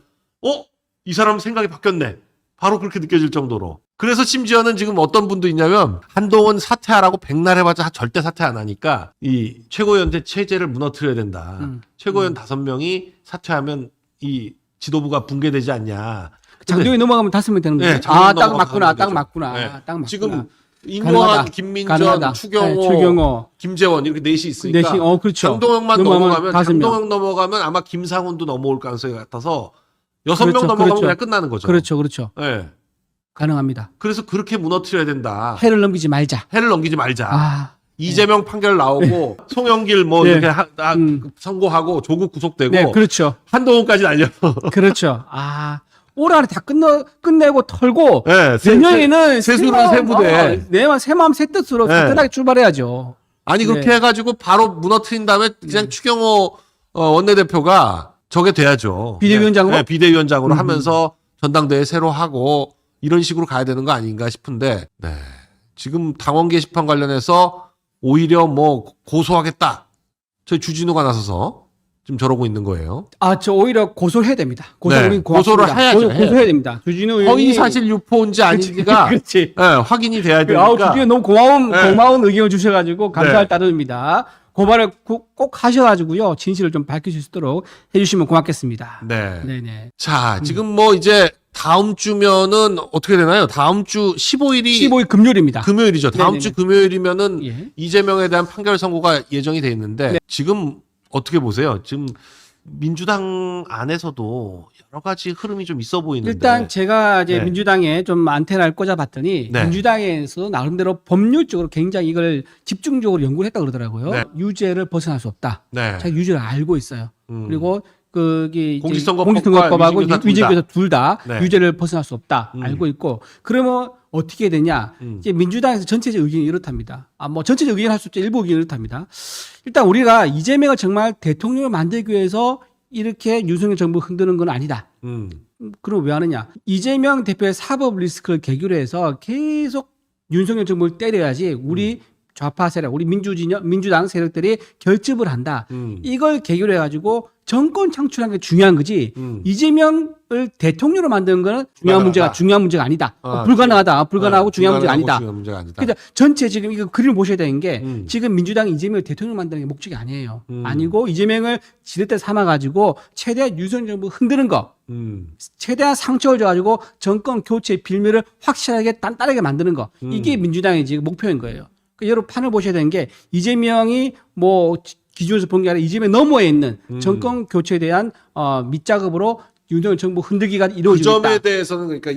이 사람 생각이 바뀌었네. 바로 그렇게 느껴질 정도로. 그래서 심지어는 지금 어떤 분도 있냐면 한동훈 사퇴하라고 백날 해봤자 절대 사퇴 안 하니까 이 최고위원회 체제를 무너뜨려야 된다. 최고위원 5명이 사퇴하면 이 지도부가 붕괴되지 않냐. 장동혁이 넘어가면 5명 되는 거죠. 네, 장동혁 딱 넘어가면 딱 되죠. 맞구나. 네. 딱 맞구나. 지금 인권, 가능하다. 김민전, 가능하다. 추경호, 김재원 이렇게 넷이 있으니까 그렇죠. 장동혁만 넘어가면 5명. 장동혁 넘어가면 아마 김상훈도 넘어올 가능성이 같아서 6명 그렇죠, 넘어가면 그렇죠. 그냥 끝나는 거죠. 그렇죠. 네. 가능합니다. 그래서 그렇게 무너뜨려야 된다. 해를 넘기지 말자. 해를 넘기지 말자. 아, 이재명 판결 나오고 송영길 뭐 네. 이렇게 선고하고 조국 구속되고 네, 그렇죠. 한동훈까지 날려서 그렇죠. 올 안에 다 끝내고 털고 네, 내년에는 세수를 세부대. 새 마음 새 뜻으로 네. 간단하게 출발해야죠. 아니 그렇게 네. 해가지고 바로 무너뜨린 다음에 그냥 추경호 원내대표가 저게 돼야죠. 비대위원장으로? 네, 비대위원장으로 하면서 전당대회 새로 하고 이런 식으로 가야 되는 거 아닌가 싶은데 네. 지금 당원 게시판 관련해서 오히려 뭐 고소하겠다. 저희 주진우가 나서서 지금 저러고 있는 거예요. 저 오히려 고소를 해야 됩니다. 네, 고소를 해야죠. 고소해야 됩니다. 주진우 의원이 허위 사실 유포인지 아닌지가 그렇지. 네, 확인이 돼야 되니까. 주진우 너무 네. 고마운 의견을 주셔가지고 감사할 네. 따름입니다. 고발을 꼭 하셔가지고요 진실을 좀 밝힐 수 있도록 해주시면 고맙겠습니다. 네. 네네. 자, 지금 뭐 이제 다음 주면은 어떻게 되나요? 다음 주 15일이 15일 금요일입니다. 금요일이죠. 다음 네네네. 주 금요일이면은 예. 이재명에 대한 판결 선고가 예정이 돼 있는데 네. 지금 어떻게 보세요? 지금 민주당 안에서도 여러 가지 흐름이 좀 있어 보이는데 일단 제가 이제 네. 민주당에 좀 안테나를 꽂아봤더니 네. 민주당에서 나름대로 법률적으로 굉장히 이걸 집중적으로 연구를 했다 그러더라고요. 네. 유죄를 벗어날 수 없다. 네. 자기 유죄를 알고 있어요. 그리고 거기 공직선거법하고 위증교사 둘 다 네. 유죄를 벗어날 수 없다. 음. 알고 있고 그러면 어떻게 되냐? 이제 민주당에서 전체적 의견이 이렇답니다. 뭐 전체적 의견 할 수 없죠. 일부 의견이 이렇답니다. 일단 우리가 이재명을 정말 대통령을 만들기 위해서 이렇게 윤석열 정부 흔드는 건 아니다. 그럼 왜 하느냐? 이재명 대표의 사법 리스크를 계기로 해서 계속 윤석열 정부를 때려야지 우리 좌파 세력, 우리 민주당 세력들이 결집을 한다. 이걸 계기로 해가지고 정권 창출한 게 중요한 거지. 이재명을 대통령으로 만드는 거는 중요한 문제가 아니다. 불가능하고 중요한 문제가 아니다. 그러니까 전체 지금 이거 그림을 보셔야 되는 게 지금 민주당이 이재명을 대통령 만드는 게 목적이 아니에요. 아니고 이재명을 지렛대 삼아가지고 최대한 윤석열 정부 흔드는 거. 최대한 상처를 줘가지고 정권 교체 빌미를 확실하게 단단하게 만드는 거. 이게 민주당의 지금 목표인 거예요. 그러니까 여러분 판을 보셔야 되는 게 이재명이 뭐 기준에서 본 게 아니라 이재명 너머에 있는 정권 교체에 대한 밑작업으로 윤석열 정부 흔들기가 그 이루어지고 점에 있다. 대해서는 그러니까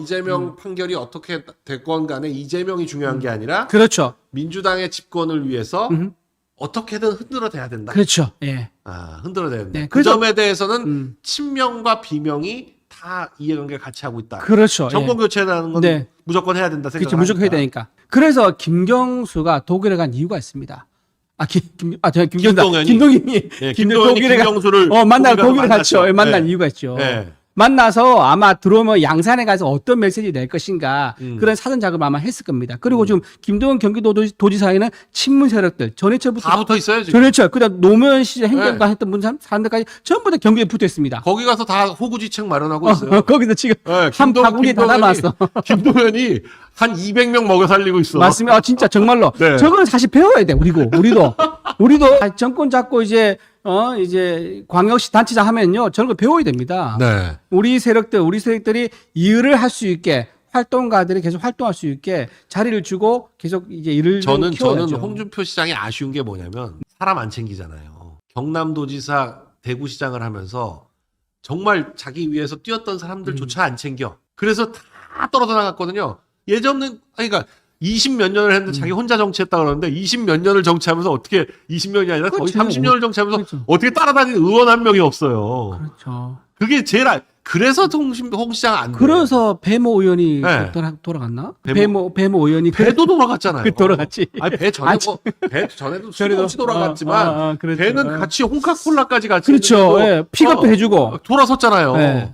이재명 판결이 어떻게 됐건 간에 이재명이 중요한 게 아니라 그렇죠. 민주당의 집권을 위해서 어떻게든 흔들어대야 된다. 그렇죠. 예. 흔들어대야 된다. 네, 그 그래서- 점에 대해서는 친명과 비명이 다 이해관계를 같이 하고 있다. 그렇죠. 정권 교체라는 건 네. 무조건 해야 된다 그렇죠. 생각을 무조건 해야 되니까. 그래서 김경수가 독일에 간 이유가 있습니다. 김동현이 김경수를 만날 독일에 갔죠. 만난 이유가 있죠. 네. 만나서 아마 들어오면 양산에 가서 어떤 메시지 낼 것인가 그런 사전 작업을 아마 했을 겁니다. 그리고 지금 김동연 경기도지사에는 친문 세력들 전해철부터 다 붙어 있어요 지금. 전해철 그다음 노무현 시절 행정관 했던 사람들까지 전부 다 경기에 붙어 있습니다. 거기 가서 다 호구지책 마련하고 있어요. 거기서 지금 네, 한 바구니 다 담았어. 김동연이 한 200명 먹여 살리고 있어. 맞습니다. 진짜 정말로. 네. 저거는 사실 배워야 돼. 우리도 정권 잡고 이제 광역시 단체장 하면요. 저런 거 배워야 됩니다. 네. 우리 세력들이 일을 할 수 있게 활동가들이 계속 활동할 수 있게 자리를 주고 계속 이제 일을 저는 키워야죠. 홍준표 시장이 아쉬운 게 뭐냐면 사람 안 챙기잖아요. 경남도지사 대구시장을 하면서 정말 자기 위해서 뛰었던 사람들조차 안 챙겨. 그래서 다 떨어져 나갔거든요. 예전은 그러니까 20몇 년을 했는데 자기 혼자 정치했다 그러는데 20몇 년을 정치하면서 어떻게 20년이 아니라 거의 그렇죠. 30년을 정치하면서 그렇죠. 어떻게 따라다니는 의원 한 명이 없어요. 그렇죠. 그게 제일 그래서 홍 시장 안 돼. 그래서 배모 의원이 네. 돌아갔나? 배모 의원이 배도 돌아갔잖아요. 돌아갔지. 아니 배 전에도 수도 없이 돌아갔지만 그렇죠. 배는 같이 홍카콜라까지 같이 그렇죠. 했는데도 예, 픽업 해주고 돌아섰잖아요. 네.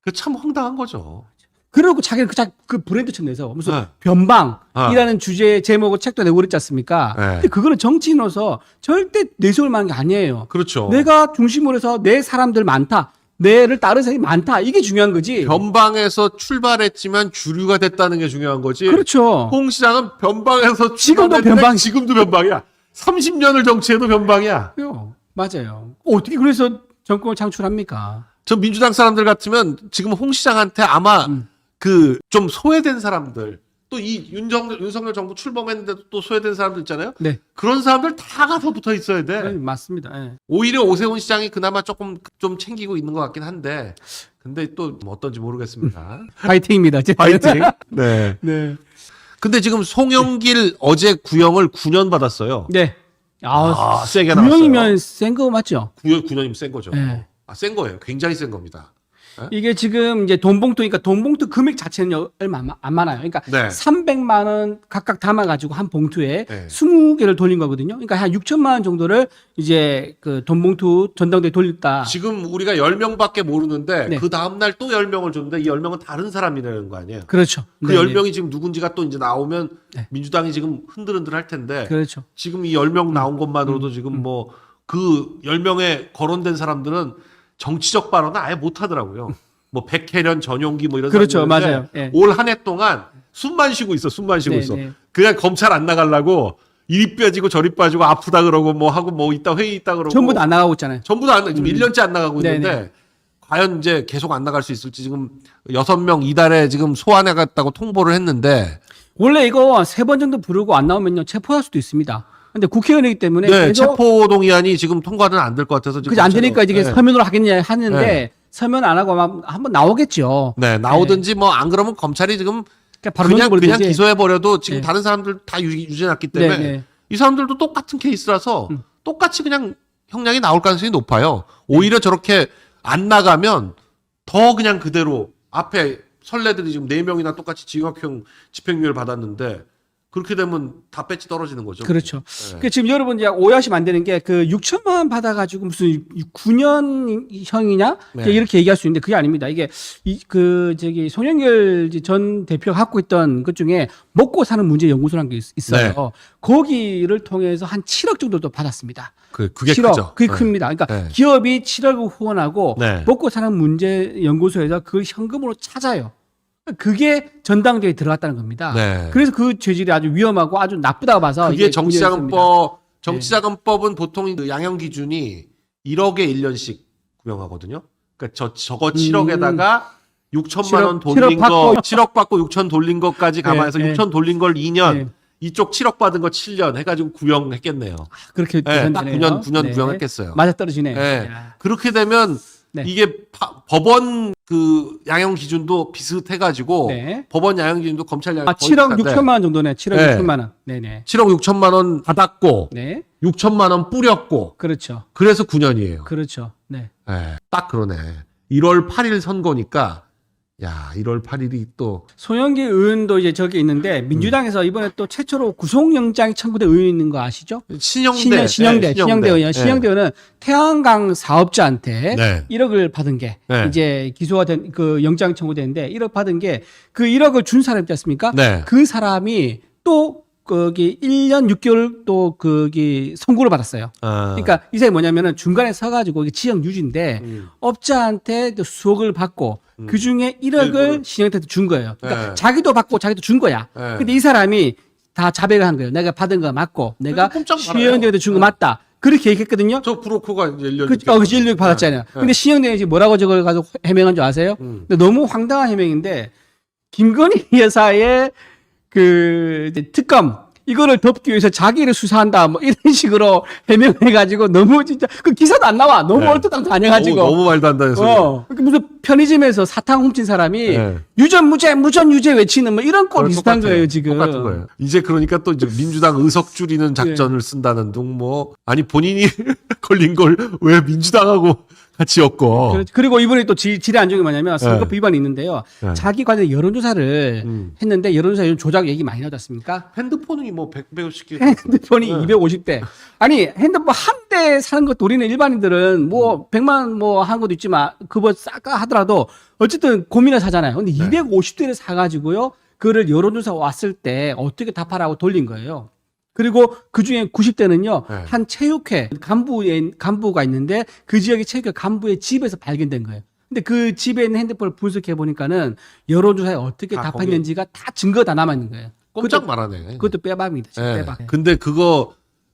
그 참 황당한 거죠. 그리고 자기는 그 브랜드처럼 내서 무슨 네. 변방이라는 주제의 제목을 책도 내고 그랬지 않습니까? 네. 근데 그거는 정치인으로서 절대 내세울 만한 게 아니에요. 그렇죠. 내가 중심으로 해서 내 사람들 많다. 내를 따르는 사람이 많다. 이게 중요한 거지. 변방에서 출발했지만 주류가 됐다는 게 중요한 거지. 그렇죠. 홍 시장은 변방에서 지금도 출발했는데 지금도 변방이야. 30년을 정치해도 변방이야. 맞아요. 어떻게 그래서 정권을 창출합니까? 저 민주당 사람들 같으면 지금 홍 시장한테 아마 그 좀 소외된 사람들 또 이 윤석열 정부 출범했는데도 또 소외된 사람들 있잖아요. 네. 그런 사람들 다 가서 붙어 있어야 돼. 네, 맞습니다. 네. 오히려 오세훈 시장이 그나마 조금 좀 챙기고 있는 것 같긴 한데 근데 또뭐 어떤지 모르겠습니다. 파이팅입니다. 파이팅. 네. 네. 근데 지금 송영길 어제 구형을 9년 받았어요. 네. 세게 나왔어요. 구형이면 센 거 맞죠? 9년이면 센 거죠. 네. 센 거예요. 굉장히 센 겁니다. 이게 지금 이제 돈봉투니까 돈봉투 금액 자체는 얼마 안 많아요. 그러니까 네. 300만 원 각각 담아가지고 한 봉투에 네. 20개를 돌린 거거든요. 그러니까 한 6천만 원 정도를 이제 그 돈봉투 전당대에 돌렸다. 지금 우리가 10명밖에 모르는데 네. 그 다음날 또 10명을 줬는데 이 10명은 다른 사람이라는 거 아니에요. 그렇죠. 그 네, 10명이 지금 누군지가 또 이제 나오면 네. 민주당이 지금 흔들흔들 할 텐데 그렇죠. 지금 이 10명 나온 것만으로도 지금 뭐 그 10명에 거론된 사람들은 정치적 발언은 아예 못 하더라고요. 뭐 백혜련, 전용기 뭐 이런 그렇죠. 사람들 맞아요. 예. 올 한 해 동안 숨만 쉬고 있어. 네, 있어. 네. 그냥 검찰 안 나가려고 이리 빠지고 저리 빠지고 아프다 그러고 뭐 하고 뭐 있다 회의 있다 그러고 전부 다 안 나가고 있잖아요. 전부 다 지금 1년째 안 나가고 네, 있는데 과연 이제 계속 안 나갈 수 있을지 지금 6명 이달에 지금 소환해갔다고 통보를 했는데 원래 이거 3번 정도 부르고 안 나오면요 체포할 수도 있습니다. 근데 국회의원이기 때문에 네, 계속 체포 동의안이 지금 통과는 안 될 것 같아서 지금 그지 안 되니까 이게 네. 서면으로 하겠냐 하는데 네. 서면 안 하고 아마 한번 나오겠죠. 네, 나오든지 뭐 안 그러면 검찰이 지금 그러니까 바로 그냥 넘겨버리든지. 기소해 버려도 지금 네. 다른 사람들 다 유죄났기 때문에 네, 네. 이 사람들도 똑같은 케이스라서 똑같이 그냥 형량이 나올 가능성이 높아요. 오히려 저렇게 안 나가면 더 그냥 그대로 앞에 선례들이 지금 4명이나 똑같이 징역형 집행유예를 받았는데 그렇게 되면 다 배치 떨어지는 거죠. 그렇죠. 네. 그 지금 여러분 이제 오해하시면 안 되는 게 그 6천만 원 받아가지고 무슨 9년형이냐 네. 이렇게 얘기할 수 있는데 그게 아닙니다. 이게 그 저기 송영길 전 대표가 갖고 있던 것 중에 먹고 사는 문제 연구소라는 게 있어요. 네. 거기를 통해서 한 7억 정도도 받았습니다. 그게 7억, 크죠. 그게 네. 큽니다. 그러니까 네. 기업이 7억을 후원하고 네. 먹고 사는 문제 연구소에서 그 현금으로 찾아요. 그게 전당대회에 들어갔다는 겁니다. 네. 그래서 그 죄질이 아주 위험하고 아주 나쁘다고 봐서 그게 이게 정치자금법 정치자금법은 보통 그 양형 기준이 1억에 1년씩 구형하거든요. 그러니까 저거 7억에다가 6천만 원 7억 돌린 거 받고. 7억 받고 6천 돌린 것까지 감안해서 네, 6천 돌린 걸 2년 네. 이쪽 7억 받은 거 7년 해가지고 구형했겠네요. 그렇게 네, 딱 되네요. 9년 네. 구형했겠어요. 맞아 떨어지네. 네. 야. 그렇게 되면 네. 이게 법원 그 양형 기준도 비슷해가지고 네. 법원 양형 기준도 검찰 양형 7억 6천만 원 정도네. 7억 네. 6천만 원. 네네. 7억 6천만 원 받았고 네. 6천만 원 뿌렸고 그렇죠. 그래서 9년이에요. 그렇죠. 네. 딱 그러네. 1월 8일 선거니까 야 1월 8일이 또 송영길 의원도 이제 저기 있는데 민주당에서 이번에 또 최초로 구속영장이 청구된 의원이 있는 거 아시죠? 신영대 신영대 의원. 신영대 의원은 태양광 사업자한테 네. 1억을 받은 게 네. 이제 기소가 된 그 영장 청구됐는데 1억 받은 게 그 1억을 준 사람 있지 않습니까? 네. 그 사람이 또 거기 1년 6개월 또 거기 선고를 받았어요. 아. 그러니까 이 사람이 뭐냐면은 중간에 서가지고 이게 지역 유지인데 업자한테 또 수억을 받고 그 중에 1억을 일부를. 신영대한테 준 거예요. 그러니까 네. 자기도 받고 자기도 준 거야. 네. 근데 이 사람이 다 자백을 한 거예요. 내가 받은 거 맞고 내가 꼼짝 말아요. 신영대한테 준 거 맞다. 그렇게 얘기했거든요. 저 브로커가 이제 1년 그 1억 받았잖아요. 근데 신영대가 지금 뭐라고 저걸 가지고 해명한 줄 아세요? 근데 너무 황당한 해명인데 김건희 여사의 그 이제 특검 이거를 덮기 위해서 자기를 수사한다 뭐 이런 식으로 해명해가지고 너무 진짜 그 기사도 안 나와 너무 네. 얼토당 다녀가지고 너무 말도 안 되는 소리. 그러니까 무슨 편의점에서 사탕 훔친 사람이 네. 유전 무죄 무전 유죄 외치는 뭐 이런 꼴 그건 비슷한 똑같아요. 거예요 지금. 똑같은 거예요. 이제 그러니까 또 이제 민주당 의석 줄이는 작전을 쓴다는 둥 뭐 아니 본인이 걸린 걸 왜 민주당하고 같이 엮어. 그리고 이번에 또 질의 안 좋은 게 뭐냐면 선거법 네. 위반이 있는데요. 네. 자기 관련 여론조사를 했는데 여론조사 요즘 조작 얘기 많이 나오지 않습니까? 핸드폰이 뭐 100배씩 핸드폰이 네. 250대. 아니 핸드폰 한 대 사는 것도 우리는 일반인들은 뭐 100만 뭐 한 것도 있지만 그거 싹까 하더라도 어쨌든 고민을 사잖아요. 근데 250대를 사가지고요. 그거를 여론조사 왔을 때 어떻게 답하라고 돌린 거예요. 그리고 그 중에 90대는요, 네. 한 체육회 간부가 있는데 그 지역의 체육회 간부의 집에서 발견된 거예요. 근데 그 집에 있는 핸드폰을 분석해 보니까는 여론조사에 어떻게 다 답했는지가 다 증거가 다 남아 있는 거예요. 꼼짝 그것도- 말하네. 그것도 빼박입니다. 진짜 예. 빼박. 근데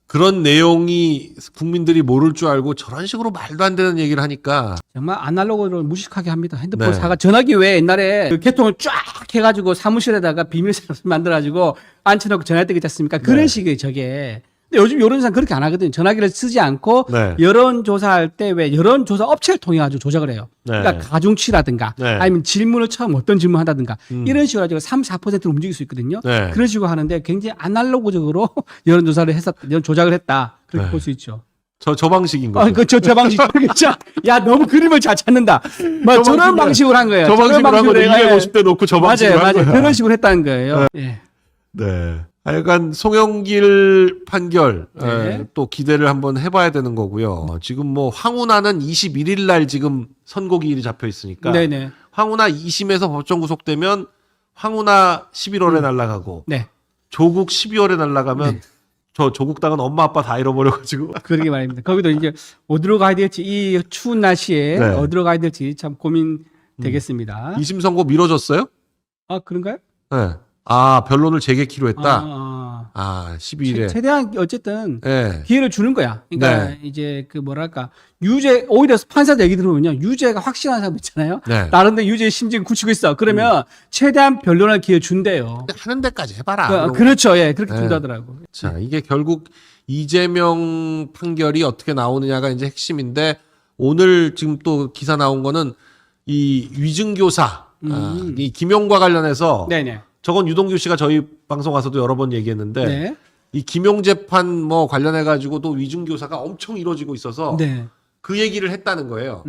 그런 내용이 국민들이 모를 줄 알고 저런 식으로 말도 안 되는 얘기를 하니까 정말 아날로그를 무식하게 합니다. 핸드폰 네. 사가 전화기 왜 옛날에 그 개통을 쫙 해가지고 사무실에다가 비밀번호 만들어가지고 앉혀놓고 전화할 때 있지 않습니까? 그런 네. 식의 저게. 근데 요즘 여론조사 그렇게 안 하거든요. 전화기를 쓰지 않고 네. 여론조사할 때 왜 여론조사 업체를 통해 가지고 조작을 해요. 네. 그러니까 가중치라든가 네. 아니면 질문을 처음 어떤 질문 한다든가 이런 식으로 가지고 3, 4%로 움직일 수 있거든요. 네. 그런 식으로 하는데 굉장히 아날로그적으로 여론조사를 여론 조작을 했다. 그렇게 네. 볼 수 있죠. 저 방식인 거죠. 저 방식. 야, 너무 그림을 잘 찾는다. 뭐, 저런 방식으로 한 거예요. 저 방식으로 한 거죠. 해가지고. 250대 놓고 저 방식으로 맞아요, 한 맞아요. 거야. 그런 식으로 했다는 거예요. 예. 네. 하여간 송영길 판결 네. 또 기대를 한번 해봐야 되는 거고요. 지금 뭐 황운하는 21일 날 지금 선고기일이 잡혀 있으니까 네네. 황운하 2심에서 법정 구속되면 황운하 11월에 날아가고 네. 조국 12월에 날아가면 저 조국 당은 엄마 아빠 다 잃어버려가지고 그러게 말입니다. 거기도 이제 어디로 가야 될지, 이 추운 날씨에 네. 어디로 가야 될지 참 고민 되겠습니다. 2심 선고 미뤄졌어요? 아, 그런가요? 네. 아, 변론을 재개키로 했다. 아. 12일에. 최대한 어쨌든 예. 기회를 주는 거야. 그러니까 네. 이제 그 뭐랄까 유죄 오히려 판사들 얘기 들어보면요 유죄가 확실한 사람 있잖아요. 네. 나름대로 유죄 심증 굳히고 있어. 그러면 최대한 변론할 기회 준대요. 하는 데까지 해봐라. 그렇죠, 예, 그렇게 네. 준다더라고. 자, 이게 결국 이재명 판결이 어떻게 나오느냐가 이제 핵심인데 오늘 지금 또 기사 나온 거는 이 위증교사, 이 김용과 관련해서 네네. 저건 유동규 씨가 저희 방송 와서도 여러 번 얘기했는데 네. 이 김용 재판 뭐 관련해 가지고 또 위증교사가 엄청 이루어지고 있어서 네. 그 얘기를 했다는 거예요.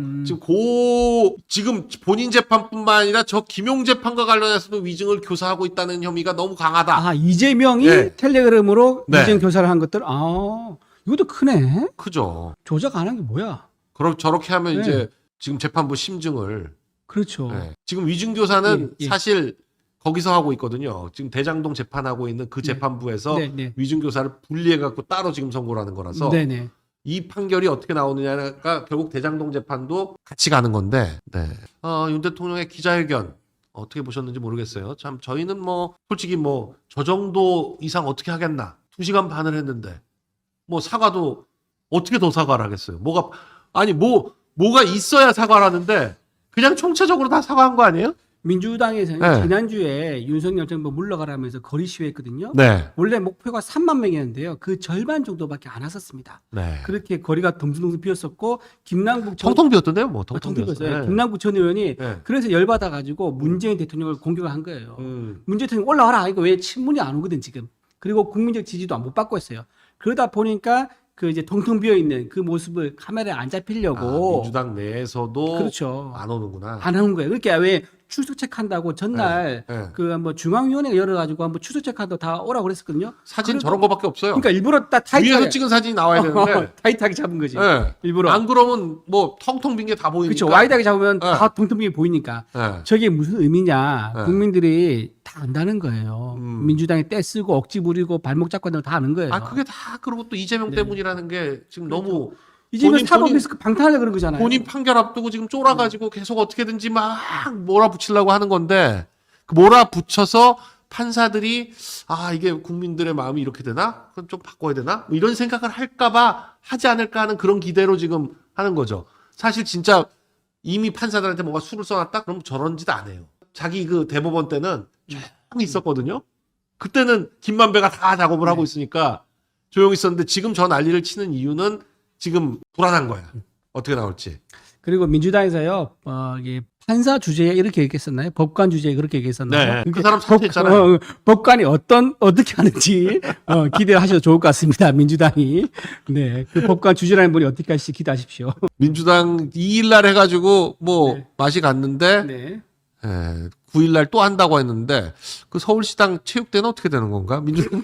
지금 본인 재판뿐만 아니라 저 김용 재판과 관련해서도 위증을 교사하고 있다는 혐의가 너무 강하다. 아 이재명이 네. 텔레그램으로 네. 위증 교사를 한 것들. 아 이것도 크네. 크죠. 조작 안 한 게 뭐야? 그럼 저렇게 하면 네. 이제 지금 재판부 심증을 그렇죠. 네. 지금 위증교사는 예, 예. 사실 거기서 하고 있거든요. 지금 대장동 재판하고 있는 그 재판부에서 네, 네. 위증교사를 분리해 갖고 따로 지금 선고를 하는 거라서 네네. 이 판결이 어떻게 나오느냐가 결국 대장동 재판도 같이 가는 건데 윤 대통령의 기자회견 어떻게 보셨는지 모르겠어요. 참 저희는 뭐 솔직히 뭐 저 정도 이상 어떻게 하겠나 2시간 반을 했는데 뭐 사과도 어떻게 더 사과를 하겠어요. 뭐가 있어야 사과를 하는데 그냥 총체적으로 다 사과한 거 아니에요? 민주당에서는 네. 지난주에 윤석열 정부 물러가라면서 거리 시위했거든요. 네. 원래 목표가 3만 명이었는데요. 그 절반 정도밖에 안 왔었습니다. 네. 그렇게 거리가 덩숭덩숭 비었었고 김남국 텅텅 비었던데요, 뭐 텅텅 텅텅 비었어요. 비었어요. 김남국 전 의원이 네. 그래서 열받아 가지고 문재인 대통령을 공격을 한 거예요. 음. 문재인 대통령 올라와라. 이거 왜 친문이 안 오거든 지금. 그리고 국민적 지지도 못 받고 있어요. 그러다 보니까 그 이제 텅텅 비어 있는 그 모습을 카메라에 안 잡히려고 민주당 내에서도 그렇죠. 안 오는구나. 안 하는 거예요. 그러니까 왜 출석체크한다고 전날 네, 네. 그 뭐 중앙위원회가 열어가지고 한번 출석체크한다고 다 오라고 그랬었거든요. 사진 저런 거밖에 없어요. 그러니까 일부러 딱 위에서 타이트하게 찍은 사진이 나와야 되는데. 타이트하게 잡은 거지. 네. 일부러. 안 그러면 뭐 텅텅 빈 게 다 보이니까. 그렇죠. 와이드하게 잡으면 네. 다 텅텅비게 보이니까. 네. 저게 무슨 의미냐. 네. 국민들이 다 안다는 거예요. 음. 민주당이 떼쓰고 억지 부리고 발목 잡고 한다고 다 아는 거예요. 그게 다 그러고 또 이재명 네. 때문이라는 게 지금 너무 이재명 본인- 사법 리스크 방탄하려고 그런 거잖아요. 본인 판결 앞두고 지금 쫄아가지고 계속 어떻게든지 막 몰아붙이려고 하는 건데 그 몰아붙여서 판사들이 이게 국민들의 마음이 이렇게 되나? 그럼 좀 바꿔야 되나? 뭐 이런 생각을 할까봐 하지 않을까 하는 그런 기대로 지금 하는 거죠. 사실 진짜 이미 판사들한테 뭔가 수를 써놨다? 그럼 저런 짓 안 해요. 자기 그 대법원 때는 조용히 있었거든요. 그때는 김만배가 다 작업을 하고 있으니까 조용히 있었는데 지금 저 난리를 치는 이유는 지금 불안한 거야. 어떻게 나올지. 그리고 민주당에서요, 이게 판사 주제에 이렇게 얘기했었나요? 법관 주제에 그렇게 얘기했었나요? 네. 그 사람 사퇴했잖아요. 법관이 어떻게 하는지 기대하셔도 좋을 것 같습니다. 민주당이. 네. 그 법관 주제라는 분이 어떻게 할지 기대하십시오. 민주당 2일날 해가지고 뭐 네. 맛이 갔는데 네. 9일날 또 한다고 했는데 그 서울시당 체육대는 어떻게 되는 건가? 민주당